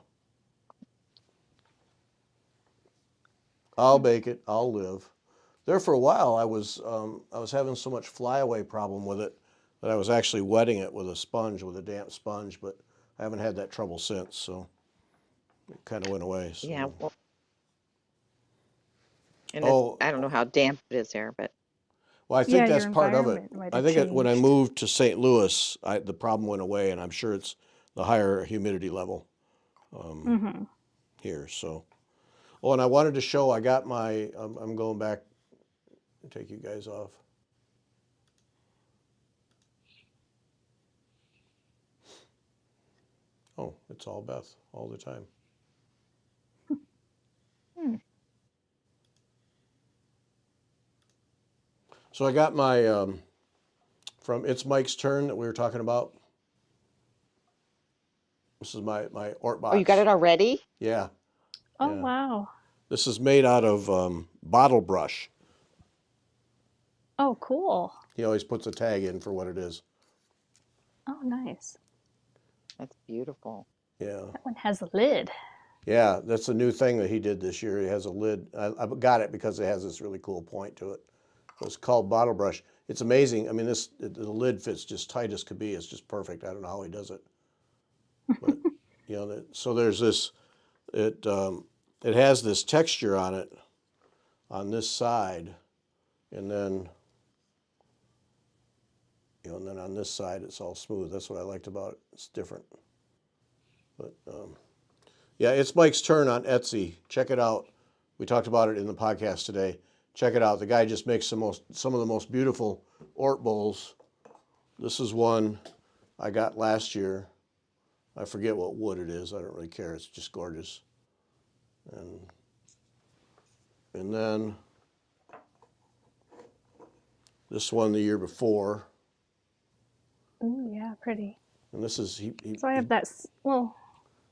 I'll bake it. I'll live. There for a while, I was having so much flyaway problem with it that I was actually wetting it with a damp sponge, but I haven't had that trouble since. So it kind of went away. So. Yeah. Well, and Oh, I don't know how damp it is there, but well, I think Yeah, that's your part of it. environment might I have think when I changed. moved to St. Louis, the problem went away, and I'm sure it's the higher humidity level Mm-hmm. here. So, oh, and I wanted to show. I got my. I'm going back and take you guys off. Oh, it's all Beth all the time. hmm. So I got my from It's Mike's Turn that we were talking about. This is my Ort Oh, you got box. it already? Yeah, Oh, yeah. wow. This is made out of bottle brush. Oh, cool. He always puts a tag in for what it is. Oh, nice. That's beautiful. Yeah. That one has a lid. Yeah, that's a new thing that he did this year. He has a lid. I got it because it has this really cool point to it. It's called bottle brush. It's amazing. I mean, the lid fits just tight as could be. It's just perfect. I don't know how he does it, but so there's this. It has this texture on it, on this side, and then and then on this side it's all smooth. That's what I liked about it. It's different, but. Yeah, It's Mike's Turn on Etsy. Check it out. We talked about it in the podcast today. Check it out. The guy just makes some of the most beautiful Ort bowls. This is one I got last year. I forget what wood it is. I don't really care. It's just gorgeous. And then this one the year before. Ooh, yeah, pretty. And this is So I have that. Well,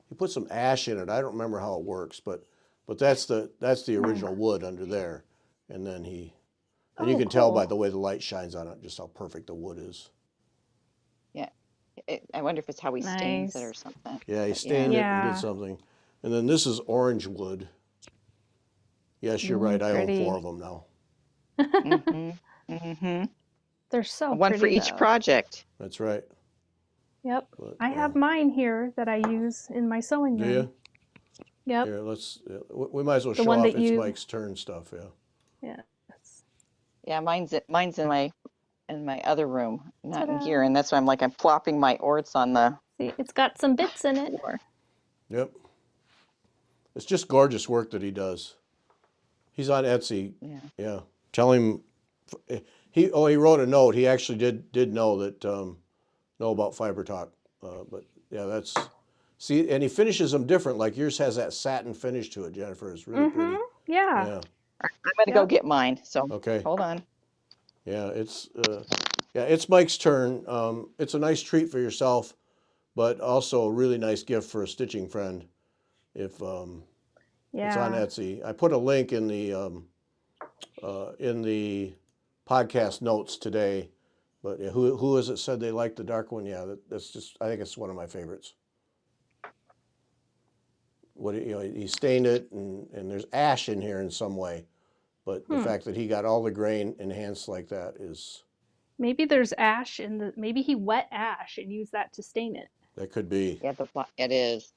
he put some ash in it. I don't remember how it works, but that's the original wood under there. And then and you oh, can tell by cool. the way the light shines on it just how perfect the wood is. Yeah. I wonder if it's how he stains it or Nice. something. Yeah, he But yeah. stained it and did Yeah. something. And then this is orange wood. Yes, you're Ooh, right. I own 4 of pretty. them now. Mm-hmm. Mm-hmm. They're so One for pretty each though. project. That's right. Yep. But I have mine here that I use in my sewing do room. you? Yep. Here, we might as well The show one off that It's you, Mike's Turn stuff. Yeah. yeah. Yeah, mine's in my other room, not in here, Ta-da. and that's why I'm plopping my orts on the See, it's got some bits in it. floor. Yep. It's just gorgeous work that he does. He's on Etsy. Yeah. Yeah. Tell him he wrote a note. He actually did know that know about Fiber Talk. But yeah, that's see, and he finishes them different. Like yours has that satin finish to it, Jennifer. It's really Mm-hmm. pretty. Yeah. Yeah. I'm gonna go Yep. get mine. So Okay. hold on. Yeah, it's Mike's turn. It's a nice treat for yourself, but also a really nice gift for a stitching friend. If it's on Yeah. Etsy, I put a link in the podcast notes today. But yeah, who is it said they like the dark one? Yeah, that's just I think it's one of my favorites. He stained it and there's ash in here in some way, but the Hmm. fact that he got all the grain enhanced like that is Maybe there's ash in the, maybe he wet ash and used that to stain it. that could be. Yeah, it is.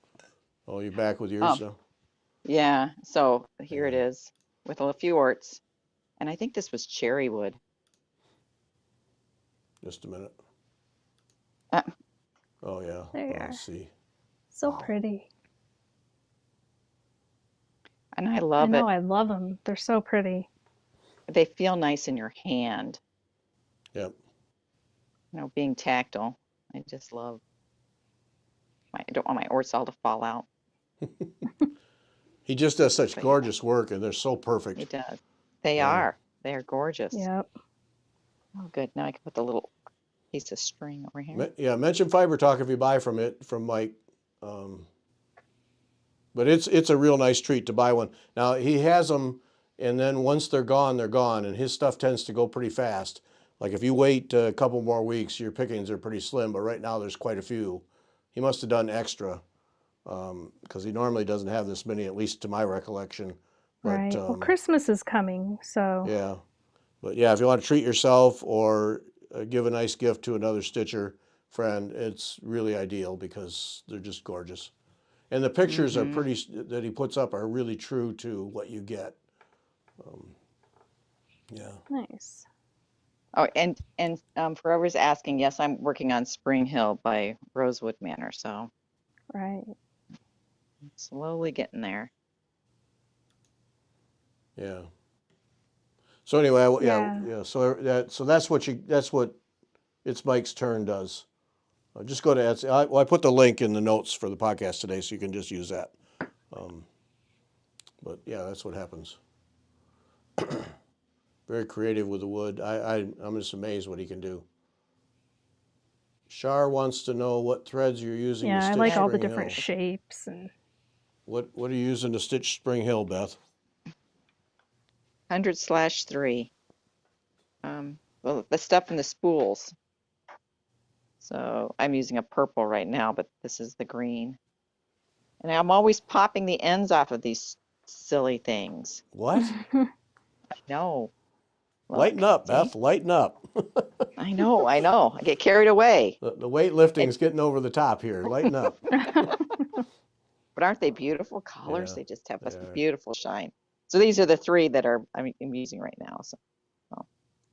Oh, you back with yours Um, now? yeah. So here it Yeah, is with a few orts, and I think this was cherry wood. just a minute. Uh, Oh yeah, There you oh, are. see. So Wow. pretty. and I I love know, it. I love them. They're so pretty. They feel nice in your hand. Yep. Being tactile. I just love. I don't want my orts all to fall out. He just does such But yeah, gorgeous work, and they're so he perfect. does. They Yeah. are. They are gorgeous. Yep. Oh, good. Now I can put the little piece of string over here. Yeah. Mention Fiber Talk if you buy from Mike. Um, but it's a real nice treat to buy one. Now he has them, and then once they're gone, they're gone, and his stuff tends to go pretty fast. Like if you wait a couple more weeks, your pickings are pretty slim. But right now there's quite a few. He must have done extra because he normally doesn't have this many, at least to my recollection. But Right. Well, Christmas is coming, so yeah, but yeah, if you want to treat yourself or give a nice gift to another stitcher friend, it's really ideal because they're just gorgeous. And the pictures are Mm-hmm. that he puts up are really true to what you get. Um, yeah. nice. Oh, and Forever's asking, yes, I'm working on Spring Hill by Rosewood Manor, so Right. slowly getting there. Yeah. So anyway, Yeah. yeah. So that's what It's Mike's Turn does. Just go to Etsy. I put the link in the notes for the podcast today, so you can just use that. Um, but yeah, that's what happens. Very creative with the wood. I'm just amazed what he can do. Shar wants to know what threads you're using to Yeah, I stitch like Yeah, all the Spring different Hill. shapes and What are you using to stitch Spring Hill, Beth? 100/3. Well, the stuff in the spools. So I'm using a purple right now, but this is the green. And I'm always popping the ends off of these silly things. What? No, Lighten look, up, see? Beth. Lighten up. I know, I know. I get carried away. The weightlifting's It, getting over the top here. Lighten up. but aren't they beautiful colors? Yeah, They just have a they are. beautiful shine. So these are the three that I'm using right now. So,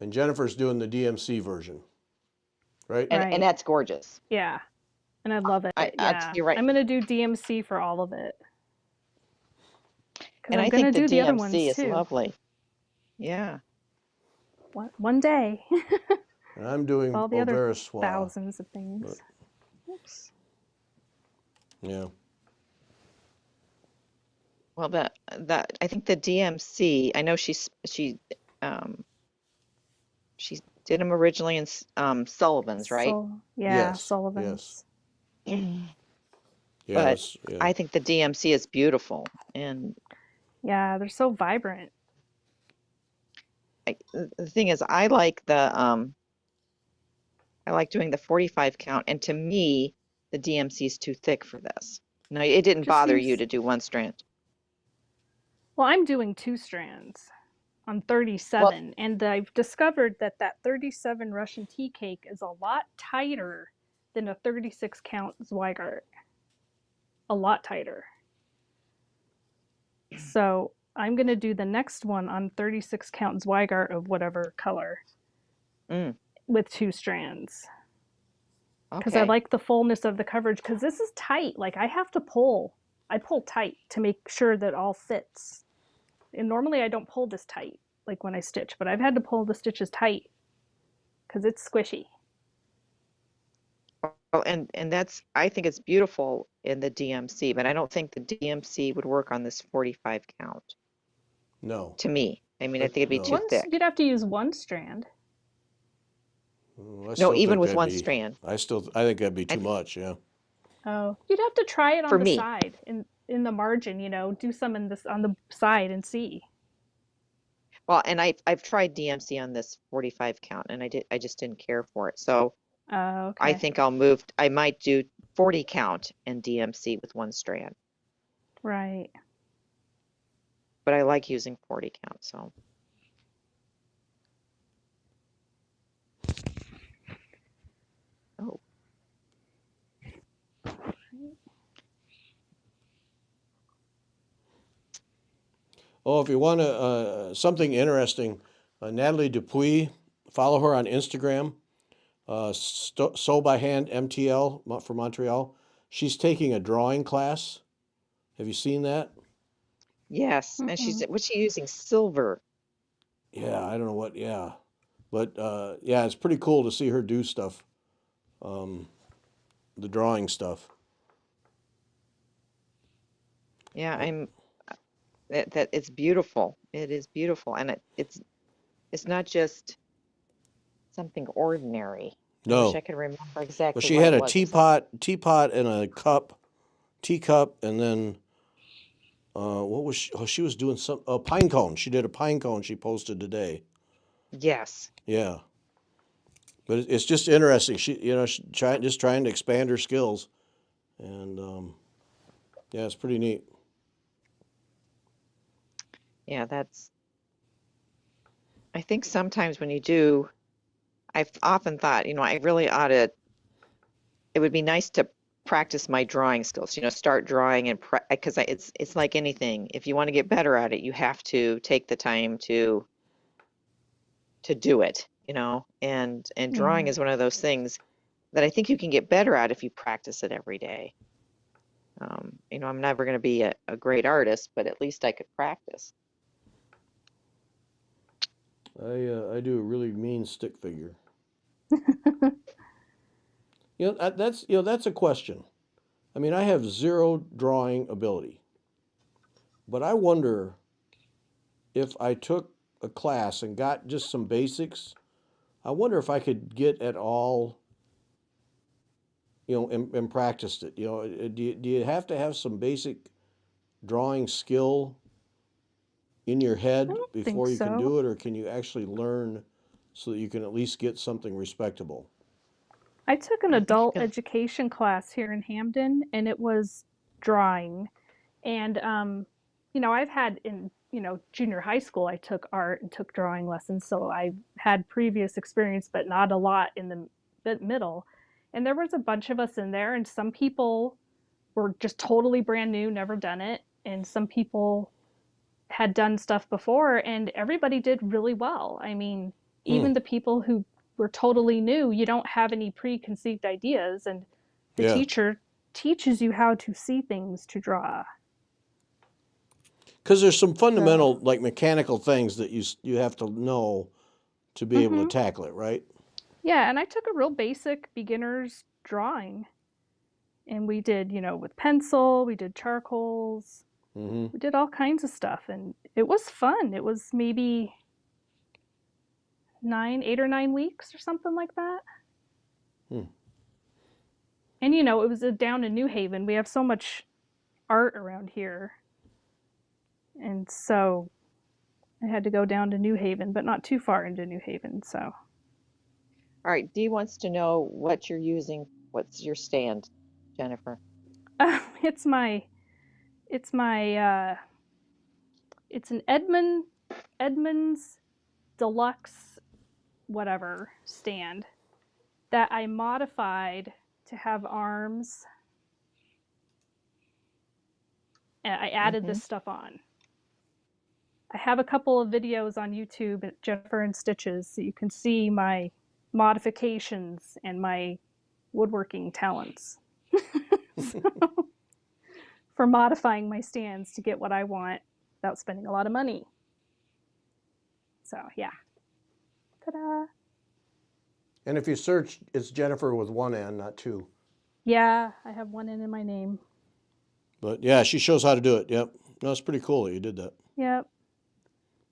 And Jennifer's doing the DMC version, right? and right. that's gorgeous. Yeah. And I love it. I'll tell Yeah. you right. I'm gonna do DMC for all of it. Because And I'm I think gonna the do the other DMC ones is too. lovely. Yeah. One day. And I'm doing All the other Overa Soie. thousands of But, things. Oops. yeah. Well, that I think the DMC. I know um she did them originally in Sullivan's, right? So yeah, Yes. Yes. Sullivan's. Yeah. But Yeah. I think the DMC is beautiful, and Yeah, they're so vibrant. the thing is, I like I like doing the 45 count, and to me, the DMC is too thick for this. No, it didn't Just bother you use, to do one strand. well, I'm doing 2 strands on Well, 37, and I've discovered that that 37 Russian tea cake is a lot tighter than a 36 count Zweigart. A lot tighter. So I'm going to do the next one on 36 count Zweigart of whatever color mm, with 2 strands. Because I okay. like the fullness of the coverage, because this is tight. Like I have to pull. I pull tight to make sure that all fits. And normally I don't pull this tight, like when I stitch, but I've had to pull the stitches tight because it's squishy. Well, and that's I think it's beautiful in the DMC, but I don't think the DMC would work on this 45 count No, to me. I mean, I think it'd be too no. Once thick. you'd have to use 1 strand. I No, still even think with that'd one be. strand. I think that'd be I too th much. Yeah. Oh, you'd have to try it on For the me. side in the margin, do some in this on the side and see. Well, and I've tried DMC on this 45 count, and I just didn't care for it. So I Okay. think I might do 40 count and DMC with one strand, Right. but I like using 40 count. So, oh, Oh, if you want to something interesting, Natalie Dupuis, follow her on Instagram. Sew by Hand MTL for Montreal. She's taking a drawing class. Have you seen that? yes. And Mm-mm. what's she using? Silver. Yeah, I don't know what. Yeah, but yeah, it's pretty cool to see her do stuff. Um, the drawing stuff. Yeah, Oh, that it's beautiful. It is beautiful, and it's not just something ordinary. I wish I no, could remember but exactly she what had it a was. It was like, teapot, and a teacup, and then what was she? Oh, she was doing some a pine cone. She did a pine cone. She posted today. yes. Yeah, but it's just interesting. She just trying to expand her skills, and yeah, it's pretty neat. Yeah, I think sometimes when you do, I've often thought, I really ought to, it would be nice to practice my drawing skills, start drawing and because it's like anything. If you want to get better at it, you have to take the time to do it, and drawing Yeah. is one of those things that I think you can get better at if you practice it every day. I'm never going to be a great artist, but at least I could practice. I do a really mean stick figure. That's a question. I mean, I have zero drawing ability, but I wonder if I took a class and got just some basics. I wonder if I could get at all, and practiced it. Do you have to have some basic drawing skill in your I head don't think before you can so. do it, or can you actually learn so that you can at least get something respectable? I took an I think you adult can. education class here in Hamden, and it was drawing. And I've had in junior high school, I took art and took drawing lessons, so I had previous experience, but not a lot in the middle. And there was a bunch of us in there, and some people were just totally brand new, never done it, and some people had done stuff before, and everybody did really well. I mean, Hmm. even the people who were totally new, you don't have any preconceived ideas, and the Yeah. teacher teaches you how to see things to draw. Because there's some So, fundamental, like mechanical things that you have to know to be able to mm-hmm. tackle it, right? Yeah, and I took a real basic beginner's drawing, and we did, with pencil, we did charcoals, Mm-hmm. we did all kinds of stuff, and it was fun. It was maybe 8 or 9 weeks or something like that. Hmm. And it was down in New Haven. We have so much art around here, and so I had to go down to New Haven, but not too far into New Haven. So All right, Dee wants to know what you're using. What's your stand, Jennifer? It's my it's my it's an Edmunds deluxe whatever stand that I modified to have arms. And I added Mm-hmm. this stuff on. I have a couple of videos on YouTube at Jennifer and Stitches so you can see my modifications and my woodworking talents so, for modifying my stands to get what I want without spending a lot of money. So, yeah. Ta-da! And if you search, it's Jennifer with one N, not two. Yeah, I have one N in my name. But yeah, she shows how to do it. Yep. No, it's pretty cool that you did that. Yep.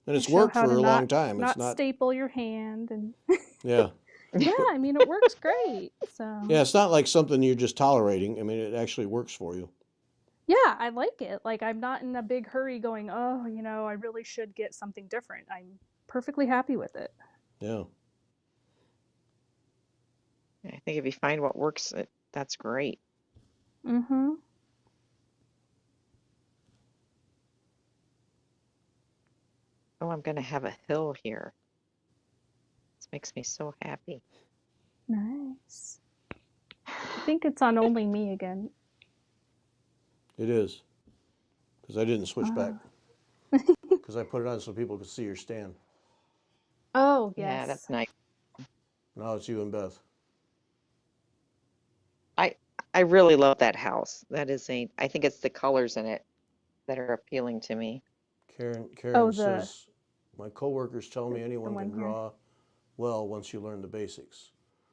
And I it's show worked how to for a long time. It's not not, staple your hand and yeah. yeah, I mean it works great. So Yeah, it's not like something you're just tolerating. I mean, it actually works for you. yeah, I like it. Like I'm not in a big hurry going, oh, I really should get something different. I'm perfectly happy with it. Yeah. I think if you find what works, that's great. Mm-hmm. Oh, I'm going to have a hill here. This makes me so happy. Nice. I think it's on only me again. It is. Because I didn't switch back. Uh, Because I put it on so people could see your stand. oh, Yeah, yes. that's nice. Now it's you and Beth. I I really love that house. I think it's the colors in it that are appealing to me. Karen Oh, says, my coworkers tell me the anyone one can here. draw well once you learn the basics.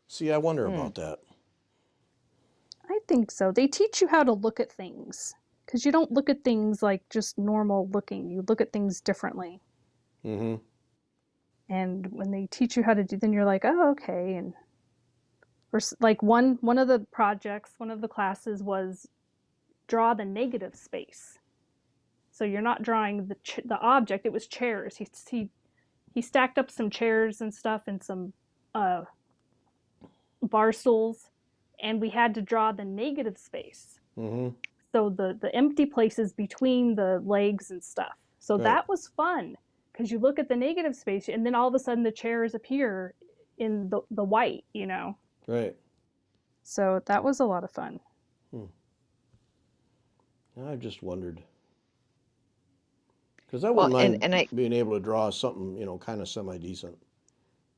See, I wonder Hmm. about that. I think so. They teach you how to look at things because you don't look at things like just normal looking. You look at things differently. Mm-hmm. And when they teach you how to do, then you're like, oh, okay. And or like one of the projects, one of the classes was draw the negative space. So you're not drawing the object. It was chairs. He stacked up some chairs and stuff and some uh, bar stools, and we had to draw the negative space. Mm-hmm. So the empty places between the legs and stuff. So Right. that was fun because you look at the negative space and then all of a sudden the chairs appear in the white. Right. So that was a lot of fun. I've just wondered. Because I Well, wouldn't and mind and I being able to draw something, kind of semi-decent.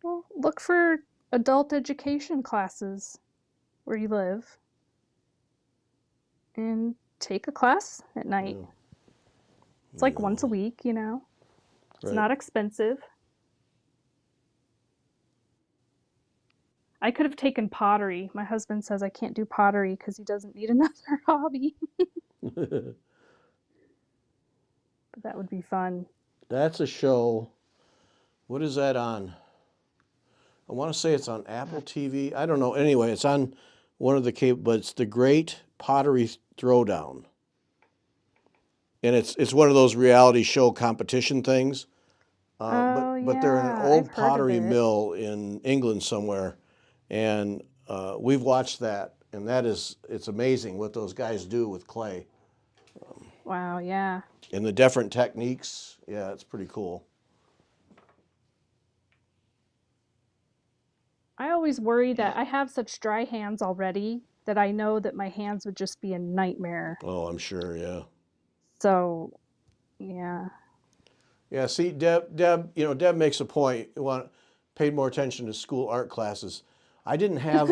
Well, look for adult education classes where you live and take a class at night. Yeah. It's like Yeah. once a week. It's Right. not expensive. I could have taken pottery. My husband says I can't do pottery because he doesn't need another hobby. But that would be fun. That's a show. What is that on? I want to say it's on Apple TV. I don't know. Anyway, it's on one of the cable, but it's the Great Pottery Throwdown, and it's one of those reality show competition things. Oh, But they're in an yeah. I've old heard of pottery it. mill in England somewhere, and we've watched that, and it's amazing what those guys do with clay Wow, yeah. and the different techniques. Yeah, it's pretty cool. I always worry yeah, that I have such dry hands already that I know that my hands would just be a nightmare. Oh, I'm sure. Yeah. So, yeah. Yeah, see, Deb makes a point. Paid more attention to school art classes. I didn't have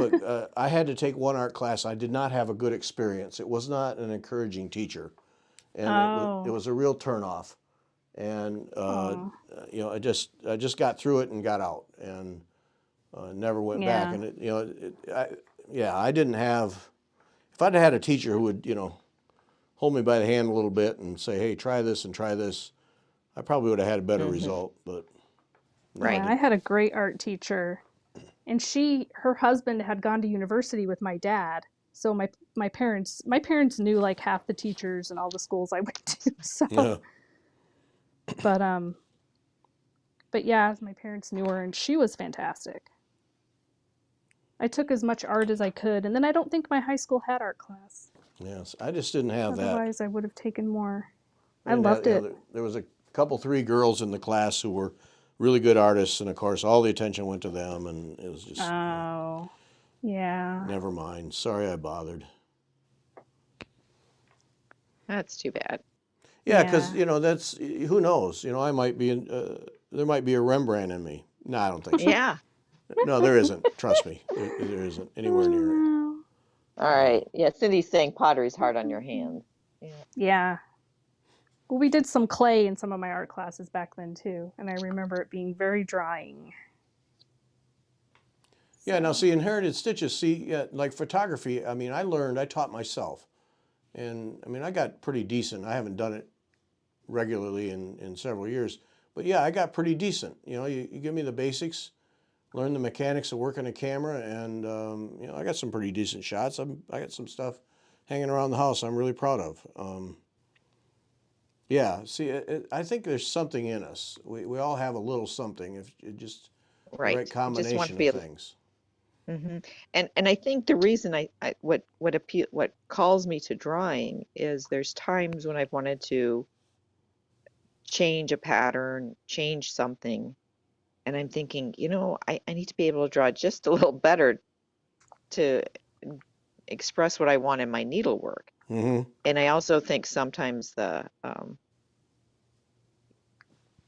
I had to take one art class. I did not have a good experience. It was not an encouraging teacher, and it Oh, was a real turnoff. And oh, I just got through it and got out, and never went back. yeah. And I didn't have. If I'd had a teacher who would hold me by the hand a little bit and say, "Hey, try this and try this," I probably would have had a better hmm result, but no, I Yeah, I didn't. had a great art teacher, and her husband had gone to university with my dad. So my parents knew like half the teachers and all the schools I went to. So, Yeah, but but yeah, my parents knew her, and she was fantastic. I took as much art as I could, and then I don't think my high school had art class. Yes, I just didn't have that. Otherwise, I would have taken more. I I didn't have, loved it. there was a couple, three girls in the class who were really good artists, and of course, all the attention went to them, and it was just, Oh, yeah. never mind. Sorry I bothered. That's too bad. Yeah, because, Yeah. that's, who knows? I might be, there might be a Rembrandt in me. No, I don't think so. Yeah. No, there isn't. Trust me. There isn't anywhere near it. Oh, All right. Yeah, Cindy's saying pottery's hard on your hands. Yeah. yeah. Well, we did some clay in some of my art classes back then too, and I remember it being very drying. Yeah, now So, see, inherited stitches, like photography, I taught myself. And I got pretty decent. I haven't done it regularly in several years. But yeah, I got pretty decent. You give me the basics, learn the mechanics of working a camera, and I got some pretty decent shots. I got some stuff hanging around the house I'm really proud of. Yeah, see, I think there's something in us. We all have a little something, if it just the right Right. You just want to combination be of able. things. And I think the reason what calls me to drawing is there's times when I've wanted to change a pattern, change something, and I'm thinking, I need to be able to draw just a little better to express what I want in my needlework. Hmm. And I also think sometimes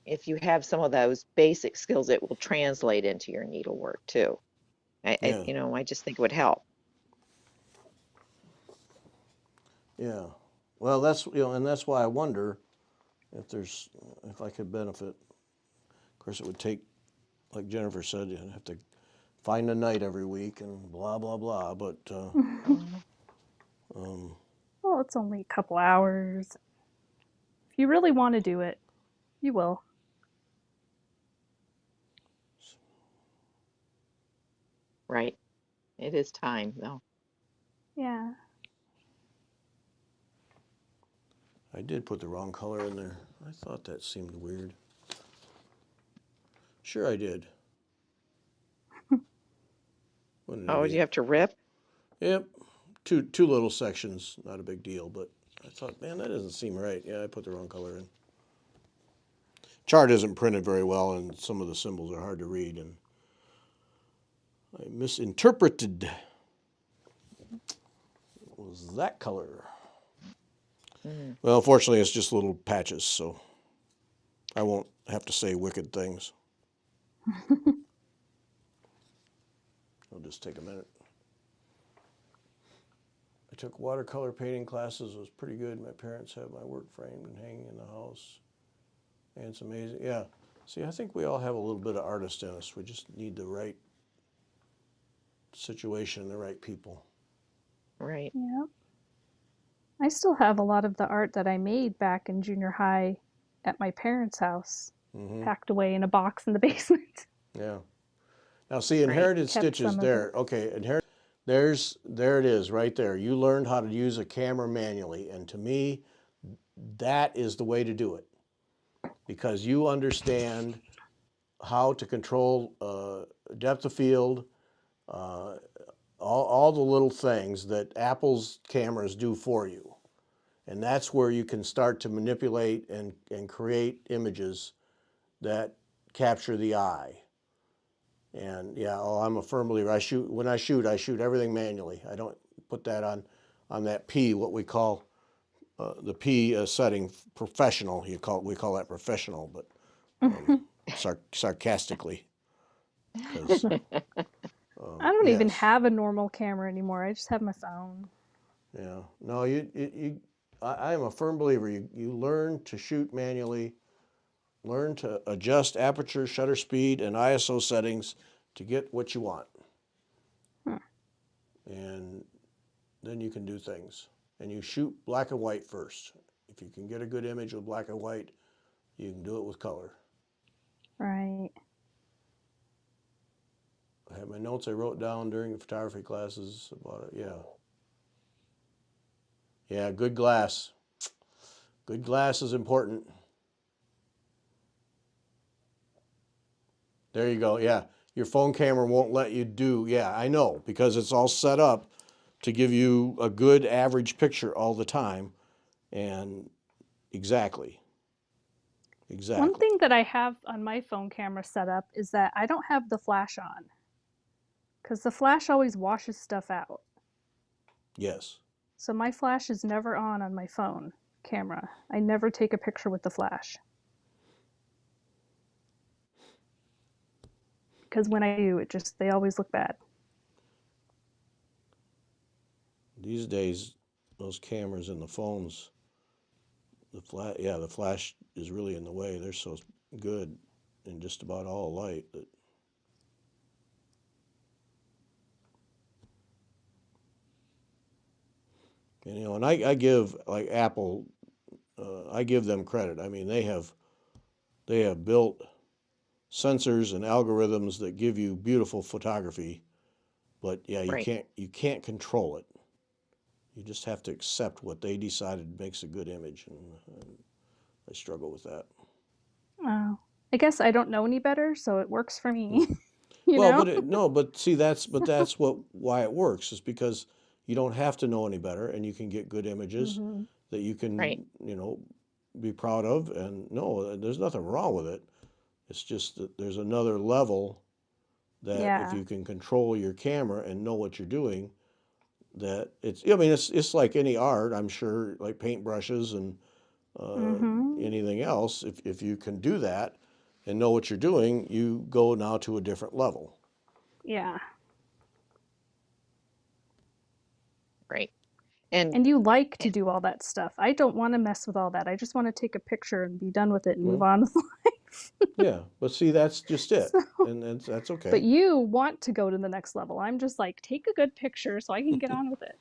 if you have some of those basic skills, it will translate into your needlework too. Yeah, I just think it would help. yeah. Well, and that's why I wonder if I could benefit. Of course, it would take, like Jennifer said, you'd have to find a night every week and blah blah blah. But Mhm. um, well, it's only a couple hours. If you really want to do it, you will. Right. It is time though. Yeah. I did put the wrong color in there. I thought that seemed weird. Sure, I did. What an Oh, do you idiot. have to rip? Yep, two little sections, not a big deal. But I thought, man, that doesn't seem right. Yeah, I put the wrong color in. Chart isn't printed very well, and some of the symbols are hard to read, and I misinterpreted. It was that color? Mm. Well, fortunately, it's just little patches, so I won't have to say wicked things. It'll just take a minute. I took watercolor painting classes. It was pretty good. My parents have my work framed and hanging in the house. And it's amazing. Yeah. See, I think we all have a little bit of artist in us. We just need the right situation and the right people. Right. Yeah. I still have a lot of the art that I made back in junior high at my parents' house, Hmm. packed away in a box in the basement. Yeah. Now, see, Right. inherited Kept stitches some of it. there. Okay, there it is right there. You learned how to use a camera manually, and to me, that is the way to do it because you understand how to control depth of field, uh, all the little things that Apple's cameras do for you. And that's where you can start to manipulate and create images that capture the eye. And yeah, I'm a firm believer. When I shoot everything manually. I don't put that on that P, what we call the P setting, professional. We call that professional, but sarcastically, because I don't even yes, have a normal camera anymore. I just have my phone. yeah, no, I am a firm believer. You learn to shoot manually, learn to adjust aperture, shutter speed, and ISO settings to get what you want, Hmm. and then you can do things. And you shoot black and white first. If you can get a good image with black and white, you can do it with color. Right. I have my notes I wrote down during the photography classes about it. Yeah. Yeah, good glass. Good glass is important. There you go. Yeah. your phone camera won't let you do. Yeah, I know, because it's all set up to give you a good average picture all the time. And exactly, One exactly. thing that I have on my phone camera set up is that I don't have the flash on because the flash always washes stuff out. Yes. So my flash is never on my phone camera. I never take a picture with the flash because when I do, they always look bad. These days, those cameras in the phones, the flash is really in the way. They're so good in just about all light that, and I give like Apple, I give them credit. I mean, they have built sensors and algorithms that give you beautiful photography, but yeah, Right. you can't control it. You just have to accept what they decided makes a good image, and I struggle with that. Oh, I guess I don't know any better, so it works for Hmm. me. you Well, know? no, but see, that's why it works is because you don't have to know any better, and you can get good images hmm that you Right. can, be proud of. And no, there's nothing wrong with it. It's just that there's another level that if Yeah. you can control your camera and know what you're doing, that I mean, it's like any art, I'm sure, like paintbrushes and uh, hmm anything else. If you can do that and know what you're doing, you go now to a different level. Yeah. Right. And And you like to do all that stuff. I don't want to mess with all that. I just want to take a picture and be done with it and move Well, on with life. yeah, but see, that's just it, So, and that's but okay. you want to go to the next level. I'm just like, take a good picture so I can get on with it.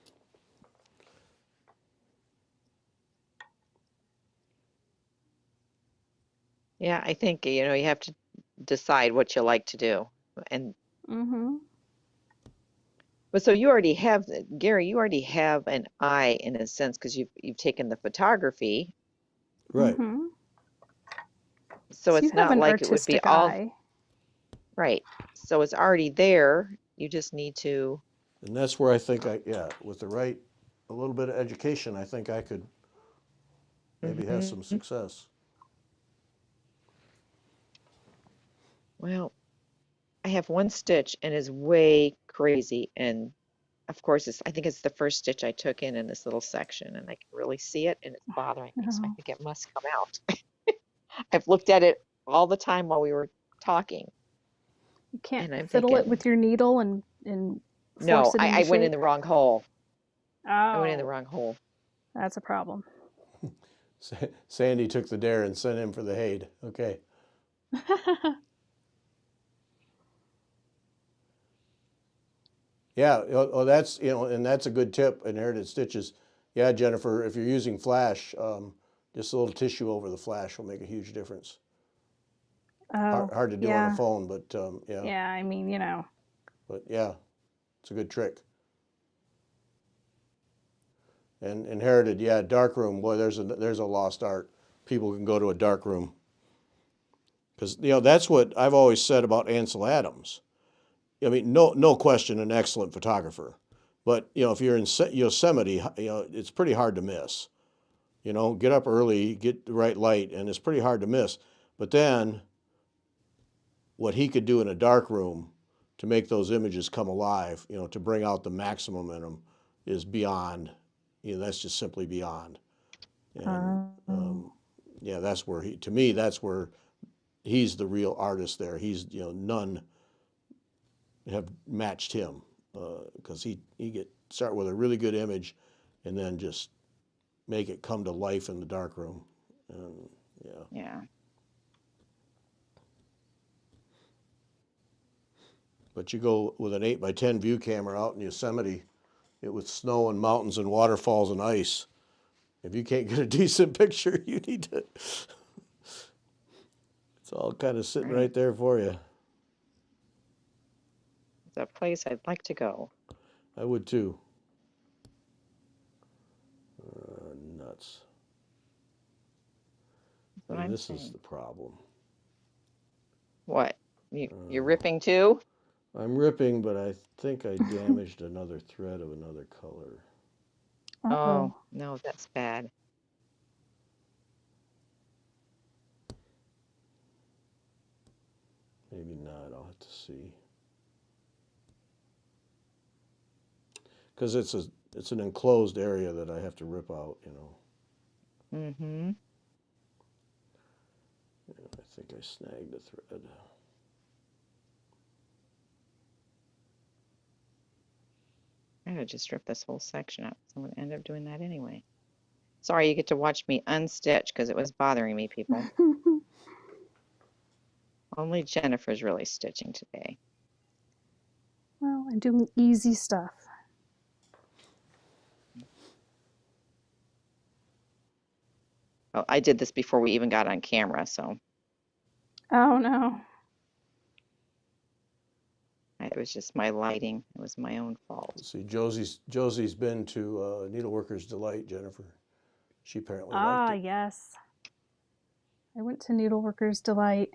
yeah, I think, you have to decide what you like to do. And hmm but so you already have, Gary, you already have an eye in a sense because you've taken the photography. Right, hmm So So you it's have not an like it would be artistic all eye. right. So it's already there. You just need to, and that's where I think yeah, with the right, a little bit of education, I think I could maybe have some Mhm. success. Well, I have one stitch and is way crazy. And of course, I think it's the first stitch I took in this little section, and I can really see it, and it's bothering me. So I Oh, think it must come out. I've looked at it all the time while we were talking, you can't and I'm fiddle it thinking, with your needle and no, force it I into went in shape. the wrong hole. I went in the Oh, wrong hole. that's a problem. Sandy took the dare and sent him for the Hade. Okay. Yeah. That's and that's a good tip. Inherited stitches. Yeah, Jennifer. If you're using flash, just a little tissue over the flash will make a huge difference. Oh, Hard to do on a yeah. phone, but yeah. Yeah, I mean, But yeah, it's a good trick. And inherited, yeah, dark room. Boy, there's a lost art. People can go to a dark room because that's what I've always said about Ansel Adams. I mean, no question, an excellent photographer. But if you're in Yosemite, it's pretty hard to miss. Get up early, get the right light, and it's pretty hard to miss. But then, what he could do in a dark room to make those images come alive, to bring out the maximum in them, is beyond. That's just simply beyond. And oh, yeah, that's where to me, that's where he's the real artist. There, he's none have matched him because he get start with a really good image, and then just make it come to life in the dark room. And yeah, Yeah. but you go with an 8x10 view camera out in Yosemite, with snow and mountains and waterfalls and ice. If you can't get a decent picture, you need to. It's all kind of sitting Right. right there for you. It's a place I'd like to go. I would too. Nuts. That's what And I'm this is saying. the problem. What? You're ripping too? I'm ripping, but I think I damaged another thread of another color. Oh, Uh-oh. no, that's bad. Maybe not. I'll have to see. Because it's an enclosed area that I have to rip out, you know. Mm-hmm. I think I snagged a thread. I'm gonna just rip this whole section up. So I'm gonna end up doing that anyway. Sorry, you get to watch me unstitch because it was bothering me, people. Only Jennifer's really stitching today. Well, I'm doing easy stuff. Oh, I did this before we even got on camera, so Oh no. it was just my lighting. It was my own fault. Let's see, Josie's been to Needleworkers Delight, Jennifer. She apparently liked Ah, it. yes. I went to Needleworkers Delight.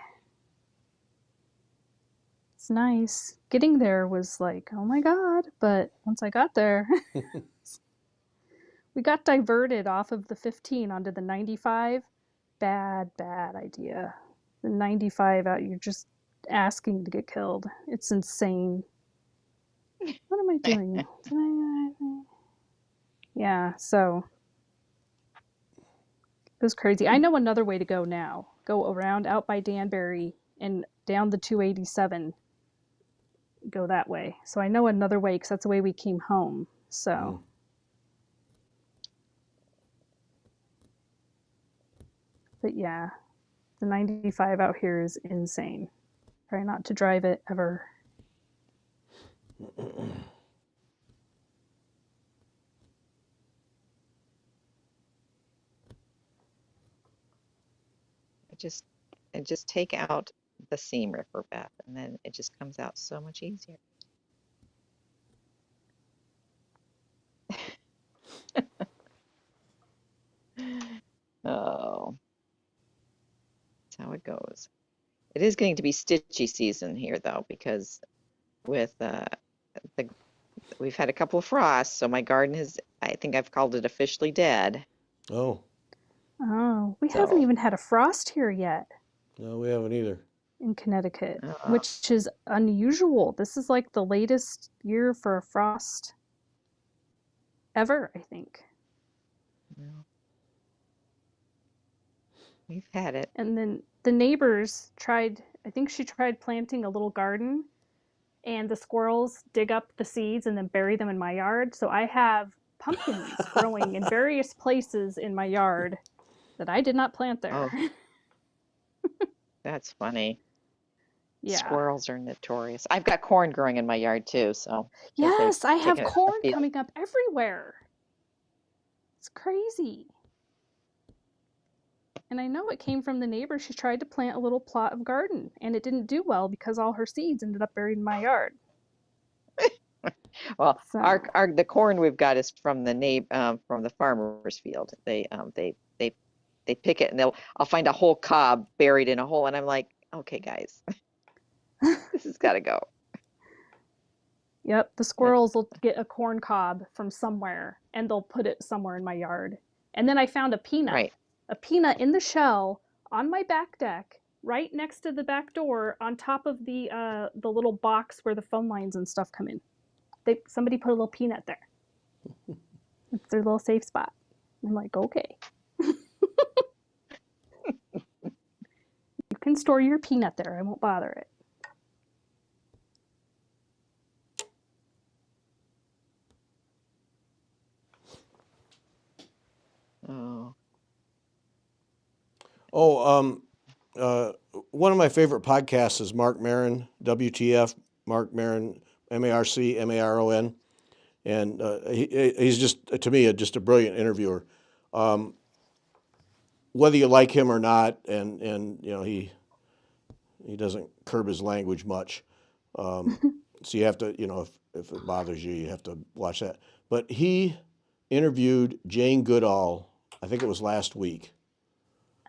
It's nice. Getting there was like, oh my god, but once I got there, we got diverted off of the 15 onto the 95. Bad idea. The 95 out, you're just asking to get killed. It's insane. What am I doing? Yeah, so it was crazy. I know another way to go now. Go around out by Danbury and down the 287. Go that way. So I know another way because that's the way we came home. So, but yeah, the 95 out here is insane. Try not to drive it ever. I just take out the seam ripper, Beth, and then it just comes out so much easier. Oh, that's how it goes. It is going to be stitchy season here though, because with the we've had a couple of frosts, so my garden has, I think I've called it officially dead. Oh, Oh, we haven't So, even had a frost here yet no, we haven't either. in Connecticut, uh, which is unusual. This is like the latest year for a frost ever, I think. well, we've had it. And then the neighbors tried, I think she tried planting a little garden, and the squirrels dig up the seeds and then bury them in my yard. So I have pumpkins growing in various places in my yard that I did not plant there. Oh, that's funny. Yeah. Squirrels are notorious. I've got corn growing in my yard too, so because they've Yes, I have taken it from the corn field. coming up everywhere. It's crazy. And I know it came from the neighbor. She tried to plant a little plot of garden and it didn't do well because all her seeds ended up buried in my yard. Well, So, the corn we've got is from from the farmer's field. They pick it and I'll find a whole cob buried in a hole, and I'm like, okay, guys, this has got to go. yep, the But, squirrels will get a corn cob from somewhere and they'll put it somewhere in my yard. And then I found right. a peanut in the shell on my back deck, right next to the back door, on top of the little box where the phone lines and stuff come in. Somebody put a little peanut there. It's their little safe spot. I'm like, okay. You can store your peanut there. I won't bother it. Oh, Oh, one of my favorite podcasts is Mark Maron, WTF, Mark Maron, Marcmaron, and he's just to me just a brilliant interviewer. Whether you like him or not, and you know he doesn't curb his language much, so you have to, you know, if it bothers you, you have to watch that. But he interviewed Jane Goodall, I think it was last week.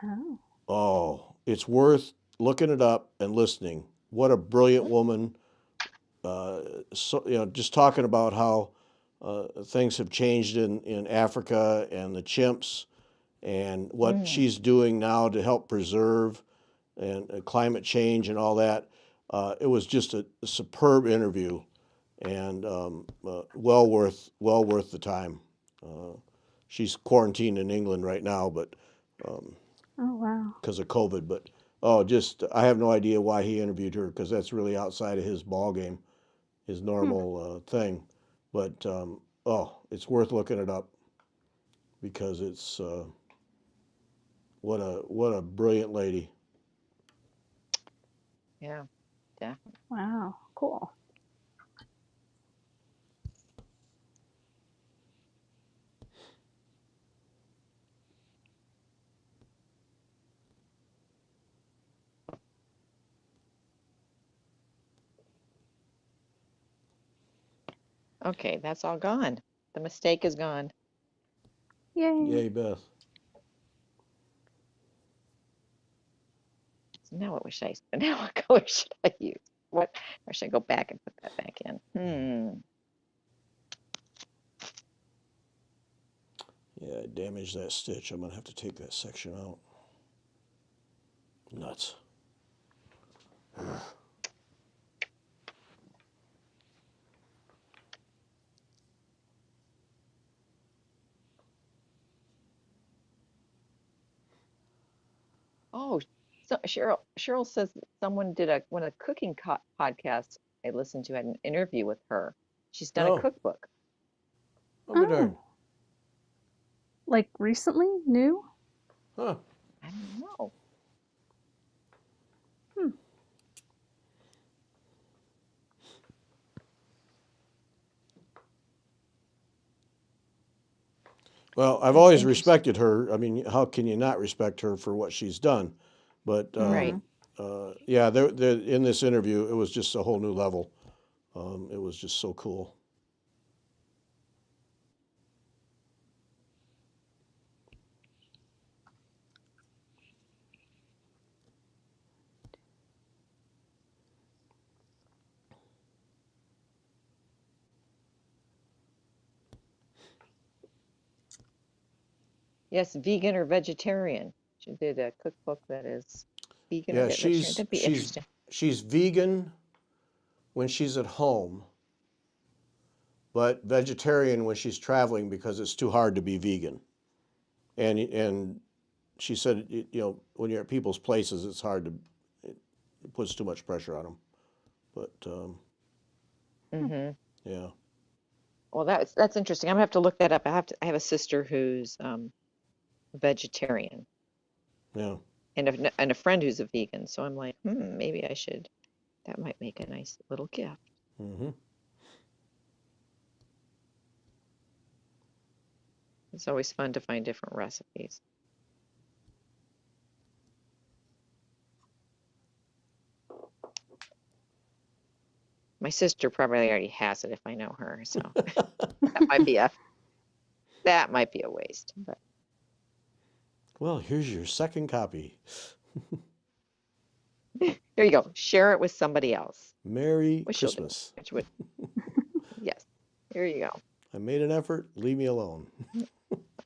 Oh. Oh, it's worth looking it up and listening what a brilliant woman. So, just talking about how things have changed in Africa and the chimps and what Mm. she's doing now to help preserve and climate change and all that. It was just a superb interview and well worth the time. She's quarantined in England right now, but Oh, wow. because of COVID. But just I have no idea why he interviewed her because that's really outside of his ball game, his Hmm. normal thing. But it's worth looking it up because it's what a brilliant lady. Yeah, definitely. Wow. Cool. Okay, that's all gone. The mistake is gone. Yay. Yay, Beth. So now what should I now what color should I use? What or should I go back and put that back in? Yeah, I damaged that stitch. I'm gonna have to take that section out. Nuts. Oh, so Cheryl says that someone did one of the cooking podcasts I listened to had an interview with her. She's done a Oh, cookbook. I'll be darned. Oh, like recently? New? Huh. I don't know. Hmm. Well, I've That's always interesting. respected her. I mean, how can you not respect her for what she's done? But Right. Mm-hmm. yeah, there in this interview, it was just a whole new level. It was just so cool. Yes, vegan or vegetarian. She did a cookbook that is vegan or Yeah, vegetarian. she's That'd be she's interesting. she's vegan when she's at home, but vegetarian when she's traveling because it's too hard to be vegan. And she said, when you're at people's places, it's hard to it puts too much pressure on them. But Hmm. yeah, Well, that's interesting. I'm gonna have to look that up. I have a sister who's vegetarian yeah. and a friend who's a vegan. So I'm like, maybe I should. That might make a nice little gift. Hmm. It's always fun to find different recipes. My sister probably already has it if I know her, so that might be a that might be a waste. But Well, here's your second copy. here you go. Share it with somebody else. Merry Which she'll do. Christmas. Which would yes. Here you go. I made an effort. Leave me alone.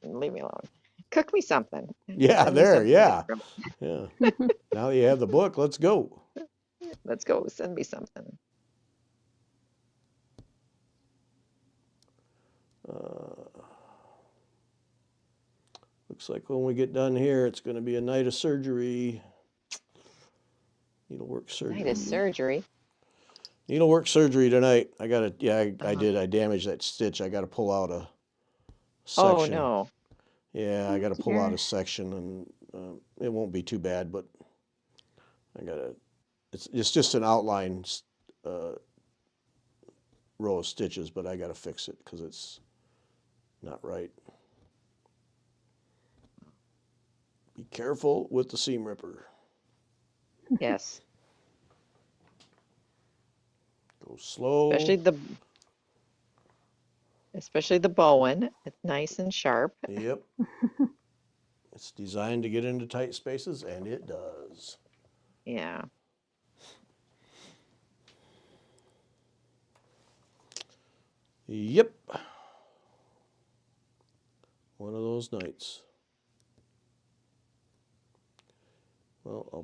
Leave me alone. Cook me something. Yeah, Send me there. something Yeah, different. yeah. Now that you have the book, let's go. Let's go. Send me something. Uh, looks like when we get done here, it's going to be a night of surgery. Needlework Night of surgery. surgery. Needlework surgery tonight. I got to, yeah, I Uh-huh. did. I damaged that stitch. I got to pull out a Oh section. no. Yeah, I Oh, got to pull out dear. a section and it won't be too bad, but I got to, it's just an outline uh, row of stitches, but I got to fix it because it's not right. Be careful with the seam ripper. Yes. Go slow. Especially the bowen. It's nice and sharp. Yep. It's designed to get into tight spaces, and it does. Yeah. Yep. One of those nights. Well, I'll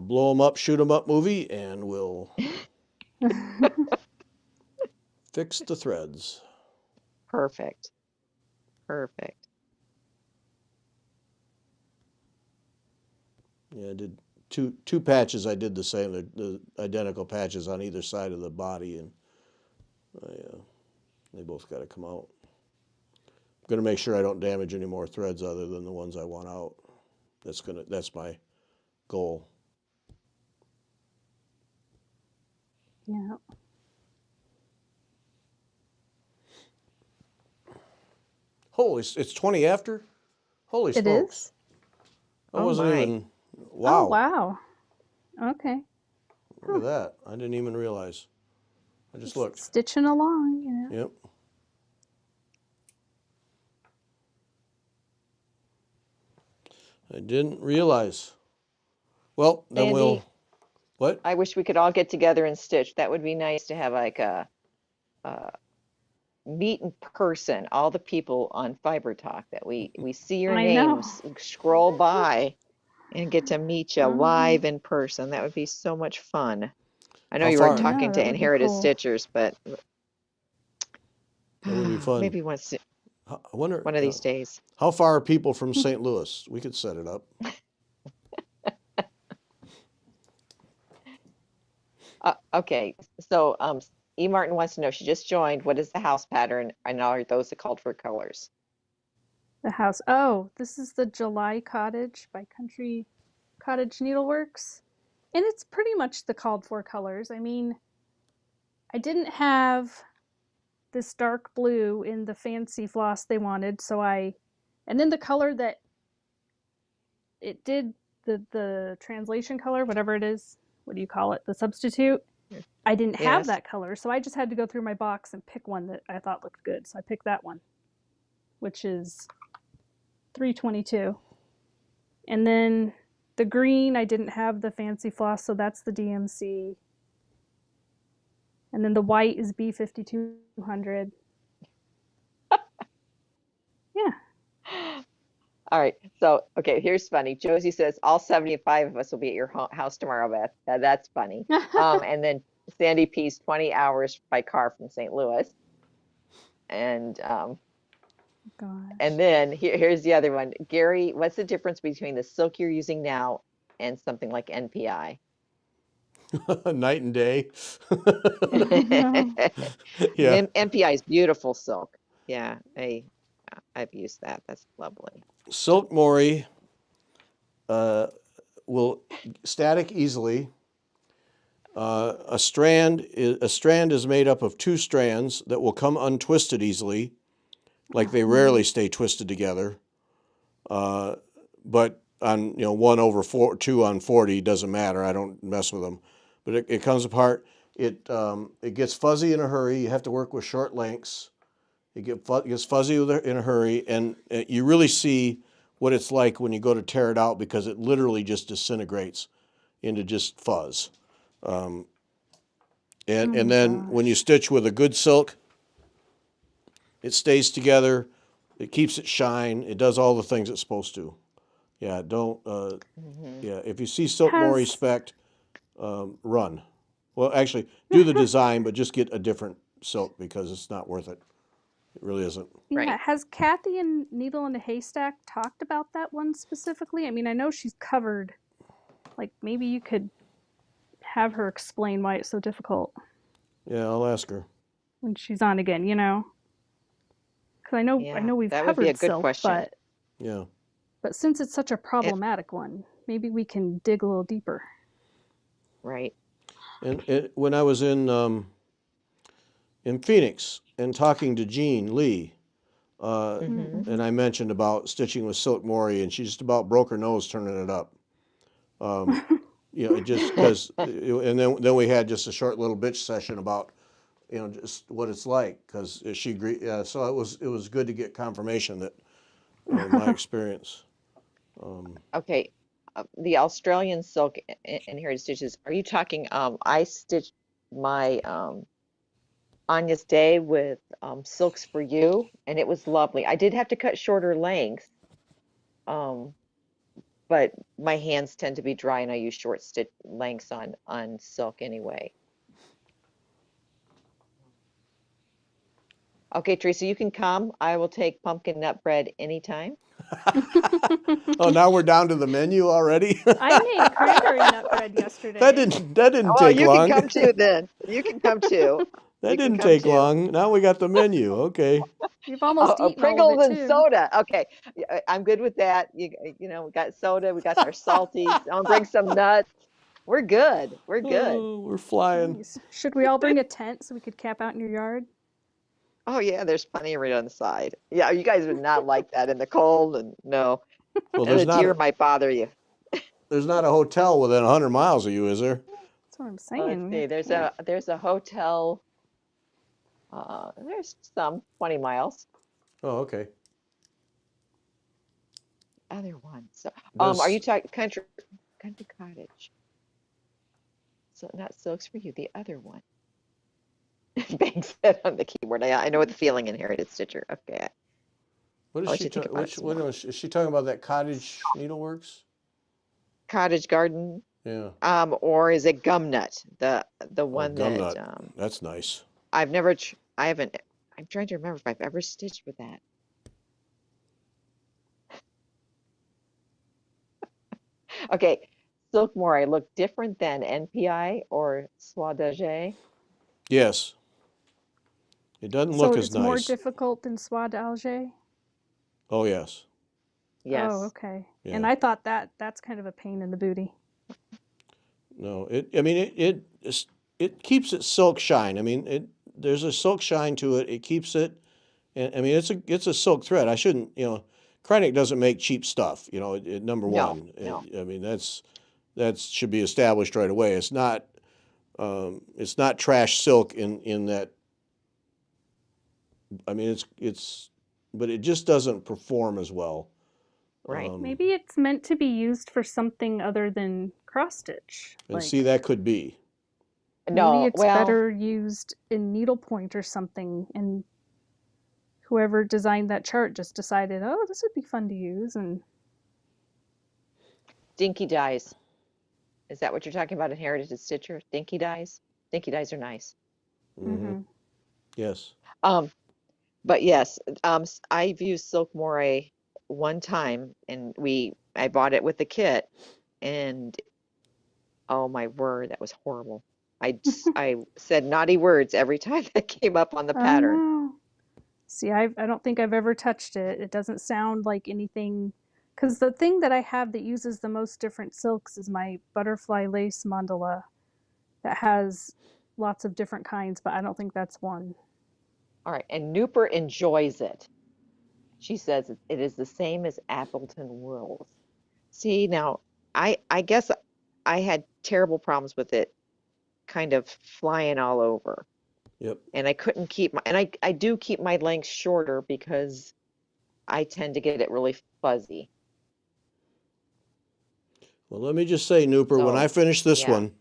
blow 'em up, shoot 'em up movie, and we'll fix the threads. Perfect. Perfect. Yeah, I did two patches. I did the same, the identical patches on either side of the body, and they both got to come out. I'm gonna make sure I don't damage any more threads other than the ones I want out. That's my goal. Yeah. Holy, it's 20 after? Holy It smokes. is? I Oh wasn't my. even, Oh, wow. wow. Okay. Look at that. I didn't even realize. I just Just looked. stitching along, you know. Yep. I didn't realize. Well, then Sandy, what? I wish we could all get together and stitch. That would be nice to have like a meet in person, all the people on Fiber Talk that we see your I know. names scroll by and get to meet you Uh-huh. live in person. That would be so much fun. I know How you were far? Yeah, talking that to would be Inherited cool. Stitchers, but That would be fun. maybe once I wonder, one of these days. how far are people from St. Louis? We could set it up. Okay, so E. Martin wants to know, she just joined, what is the house pattern and are those the called for colors? The house. Oh, this is the July Cottage by Country Cottage Needleworks. And it's pretty much the called for colors. I mean, I didn't have this dark blue in the fancy floss they wanted, and then the color that it did, the translation color, whatever it is, what do you call it? The substitute. I didn't have Yes. that color, so I just had to go through my box and pick one that I thought looked good. So I picked that one, which is 322. And then the green, I didn't have the fancy floss, so that's the DMC. And then the white is B5200. Yeah. All right. So, okay, here's funny. Josie says all 75 of us will be at your house tomorrow, Beth. That's funny. And then Sandy P's 20 hours by car from St. Louis. And Gosh. then here's the other one. Gary, what's the difference between the silk you're using now and something like NPI? Night and day. Yeah. NPI is beautiful silk. Yeah, I've used that. That's lovely. Silk Mori will static easily. A strand is made up of two strands that will come untwisted easily, like they rarely stay twisted together. But on 1/4, 2/40 doesn't matter. I don't mess with them. But it comes apart. It gets fuzzy in a hurry. You have to work with short lengths. It gets fuzzy in a hurry, and you really see what it's like when you go to tear it out because it literally just disintegrates into just fuzz. And Oh then when you gosh. stitch with a good silk, it stays together. It keeps it shine. It does all the things it's supposed to. Yeah, don't. Hmm. Yeah, if you see Silk Mori Has spec, run. Well, actually, do the design, but just get a different silk because it's not worth it. It really isn't. yeah, Right. has Kathy and Needle in a Haystack talked about that one specifically? I mean, I know she's covered. Like maybe you could have her explain why it's so difficult Yeah, I'll ask her. when she's on again, you know? Cuz I Yeah, know we've that would be a covered good silk, question. Yeah, but since it's such a It, problematic one, maybe we can dig a little deeper. right. and when I was in Phoenix and talking to Jean Lee, Hmm. and Mm-hmm. I mentioned about stitching with Silk Mori, and she just about broke her nose turning it up. It just because, and then we had just a short little bitch session about just what it's like because she agreed. Yeah, so it was good to get confirmation that my experience. Okay. The Australian silk inherited stitches. Are you talking? I stitched my Anya's Day with Silks for You, and it was lovely. I did have to cut shorter lengths, um, but my hands tend to be dry, and I use short stitch lengths on silk anyway. Okay, Teresa, you can come. I will take pumpkin nut bread anytime. Oh, now we're down to the menu already? I made cranberry nut bread That yesterday. didn't Well, take you can long. come too then. You can come too. That You can didn't come take too. long. Now we got the menu. Okay. You've almost eaten all of Pringles it and too. soda. Okay, I'm good with that. You know, we got soda, we got our salties. I'll bring some nuts. We're good. We're good. Oh, we're flying. Nice. Should we all bring a tent so we could camp out in your yard? Oh yeah, there's plenty of room on the side. Yeah, you guys would not like that in the cold, and no, Well, and the deer might bother you. there's not a hotel within 100 miles of you, is there? That's what I'm Let's saying. We see. have to camp. There's a hotel. There's some 20 miles. Oh, okay. Other one. So, are you Does talking country cottage? So not Silks for You, the other one. Banks said on the keyboard. I know what the feeling inherited Stitcher. Okay, what is I'll let she you think about it which some what more. is she talking about, that cottage needleworks? Cottage garden, Yeah. or is it gum nut? The Oh, one gum that nut. That's nice. I've never I haven't. I'm trying to remember if I've ever stitched with that. Okay, Silk Moray look different than NPI or Soie d'Alger. Yes. It doesn't So look as it's more nice. difficult than Soie d'Alger? Oh, yes. Oh, Yes. okay. And Yeah. I thought that's kind of a pain in the booty. No, I mean, it keeps its silk shine. I mean, there's a silk shine to it. It keeps it, and I mean, it's a silk thread. I shouldn't, Kreinik doesn't make cheap stuff. Number No, one. no. I mean, that should be established right away. It's not trash silk in that. I mean, but it just doesn't perform as well. Right. Maybe it's meant to be used for something other than cross stitch. And see, Like that could be. maybe No, it's well, better used in needlepoint or something, and whoever designed that chart just decided, oh, this would be fun to use, and dinky dyes. Is that what you're talking about, inherited Stitcher? Dinky dyes? Dinky dyes are nice. Hmm. mm-hmm. Yes. Um, but yes, I've used Silk Moray one time, and I bought it with the kit, and oh my word, that was horrible. I said naughty words every time that came up on the Oh pattern. no. See, I don't think I've ever touched it. It doesn't sound like anything. Because the thing that I have that uses the most different silks is my butterfly lace mandala that has lots of different kinds, but I don't think that's one. All right, and Nooper enjoys it. She says it is the same as Appleton Wools. See, now I guess I had terrible problems with it kind of flying all over. Yep. And I couldn't keep and I do keep my lengths shorter because I tend to get it really fuzzy. Well, let me just say, Nooper, when I So, finish this yeah, one,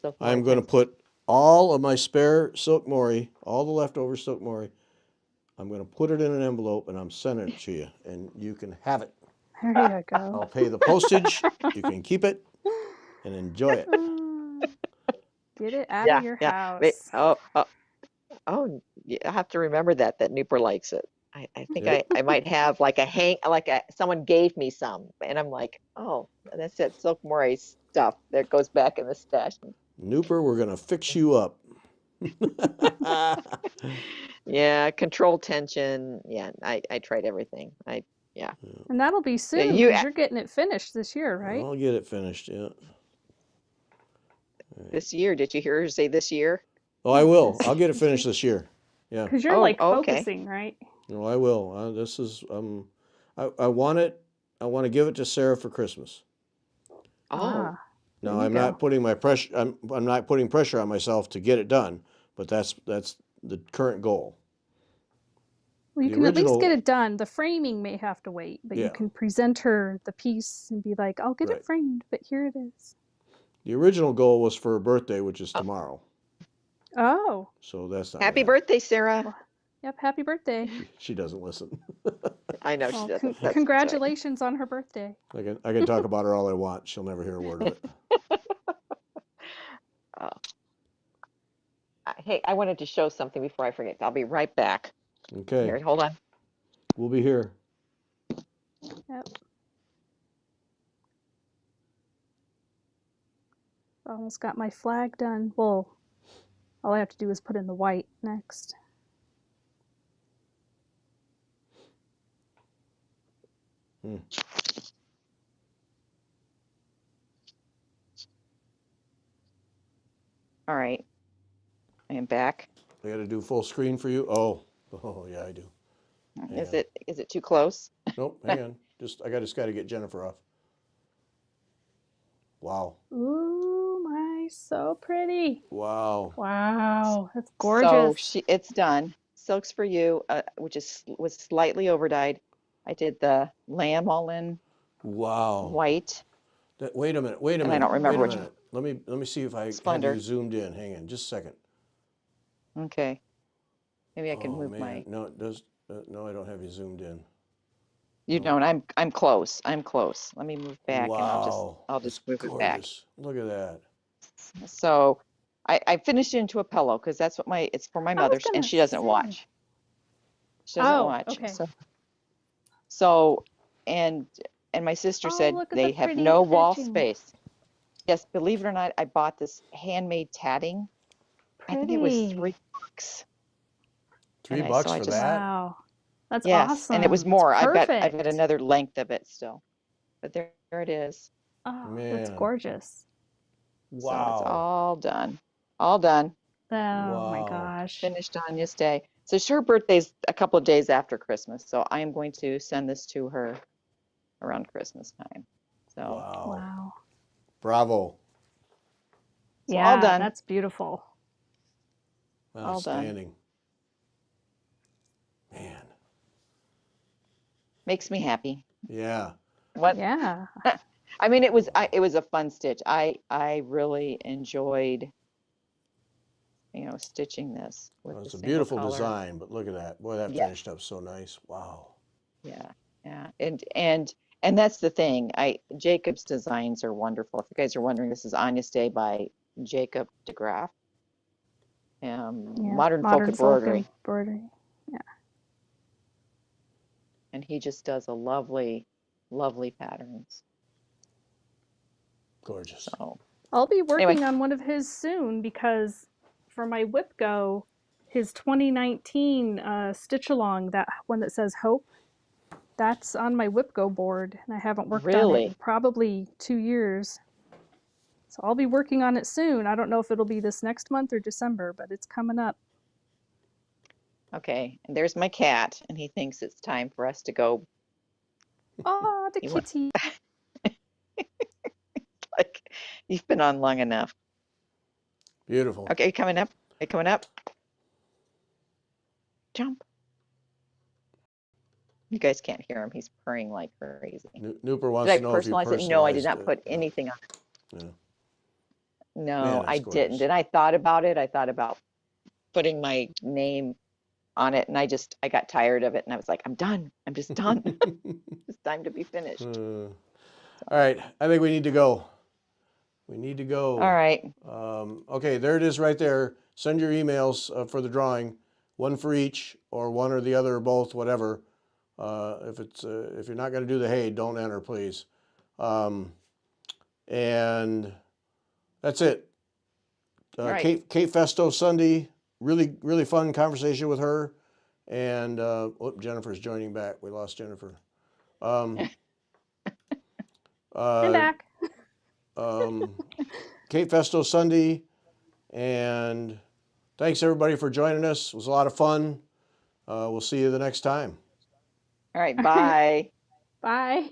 Silk Moray I'm going to tends to. put all of my spare silk mori, all the leftover silk mori, I'm going to put it in an envelope and I'm sending it to you, and you can have it. There you go. I'll pay the postage. You can keep it and enjoy it. Get it out of Yeah, your yeah. house. I have to remember that Nooper likes it. I think Yep. I might have someone gave me some, and I'm like, oh, that's that Silk Moray stuff that goes back in the stash. Nooper, we're going to fix you up. Yeah, control tension. Yeah, I tried everything. Yeah. And that'll be soon You because you're getting it finished this year, right? I'll get it finished, yeah. this year, did you hear her say this year? Oh, I Oh, will. this I'll get it this year. finished this year. Yeah. Because you're Oh, like okay. focusing, right? No, I will. This is I want it. I want to give it to Sarah for Christmas. Oh, There Now, you I'm go. not putting my pressure. I'm not putting pressure on myself to get it done, but that's the current goal. Well, you The can at least get original, it done. The framing may have to wait, but you yeah, can present her the piece and be like, I'll get it right. framed, but here it is. The original goal was for her birthday, which is uh, tomorrow. Oh, So that's not Happy gonna happen. birthday, Sarah. well, yep. Happy birthday. She doesn't listen. I know she Well, doesn't. That's right. congratulations on her birthday. I can talk about her all I want. She'll never hear a word of it. Oh, hey, I wanted to show something before I forget. I'll be right back. Okay, Here, hold on. we'll be here. Yep. Almost got my flag done. Well, all I have to do is put in the white next. Hmm. All right, I am back. I got to do full screen for you. Oh yeah, I do. Hang Is on. it too close? Nope, hang on. Just got to get Jennifer off. Wow, Ooh, my, so pretty. wow. Wow, that's So gorgeous. it's done. Silks for You, which was slightly overdyed. I did the lamb all in Wow. white, Wait a minute. Wait a and I don't minute. Wait remember a which minute. Let me see if I have you Splendor. zoomed in. Hang on, just a second. Okay, maybe I can Oh move man, my. no, it does. No, I don't have you zoomed in. You No. don't. I'm close. I'm close. Let me move back, and Wow, I'll that's just move it back. gorgeous. Look at that. So I finished it into a pillow because that's what it's for my I was mother, and gonna she doesn't say. watch. She doesn't Oh, watch. okay. So and my sister Oh, said look at the they have pretty no wall edging. space. Yes, believe it or not, I bought this handmade tatting. I think it was Pretty. $3. Three And so bucks I for just, that? Wow. That's yes, and it was awesome. It's more. I've got perfect. another length of it still, but there it is. Oh, that's Man, gorgeous. So it's wow, all done, all done, Oh my wow. gosh. finished on this day. So her birthday's a couple of days after Christmas, so I am going to send this to her around Christmas time. So, Wow. Wow. Bravo. so all Yeah, done, that's beautiful. all done. Outstanding. Man. Makes me happy. Yeah. What? Yeah. I mean, it was a fun stitch. I really enjoyed, stitching this with Well, the it's a single beautiful color. design, but look at that. Boy, that Yeah, finished up so nice. Wow. yeah, yeah. And that's the thing. Jacob's designs are wonderful. If you guys are wondering, this is Anya's Day by Jacob DeGraff. Yeah. Modern Folk Modern folk Embroidery. embroidery. Yeah. And he just does a lovely, lovely patterns. Gorgeous. So I'll be anyway, working on one of his soon because for my whip go, his 2019 stitch along, that one that says Hope, that's on my whip go board, and I haven't worked on it in really, probably 2 years. So I'll be working on it soon. I don't know if it'll be this next month or December, but it's coming up. okay. And there's my cat, and he thinks it's time for us to go. Oh, the He went kitty. like, you've been on long enough. Beautiful. Okay, coming up. Okay, coming up. Jump. You guys can't hear him. He's purring like crazy. Nooper Did wants I to know if you personalize it? No, I did personalized not it. put anything on it. Yeah. Man, No, I that's didn't. gorgeous. And I thought about it. I thought about putting my name on it, and I got tired of it, and I was like, I'm done. I'm just done. It's time to be finished. All So, right, I think we need to go. We need to all go. right. Okay, there it is right there. Send your emails for the drawing, one for each, or one or the other, or both, whatever. If you're not going to do the hay, don't enter, please. And that's it. All right. Kate Festo Sunday, really fun conversation with her. And Jennifer's joining back. We lost Jennifer. Um, I'm uh, back. Kate Festo Sunday, and thanks everybody for joining us. It was a lot of fun. We'll see you the next time. All right. All right. Bye. Bye.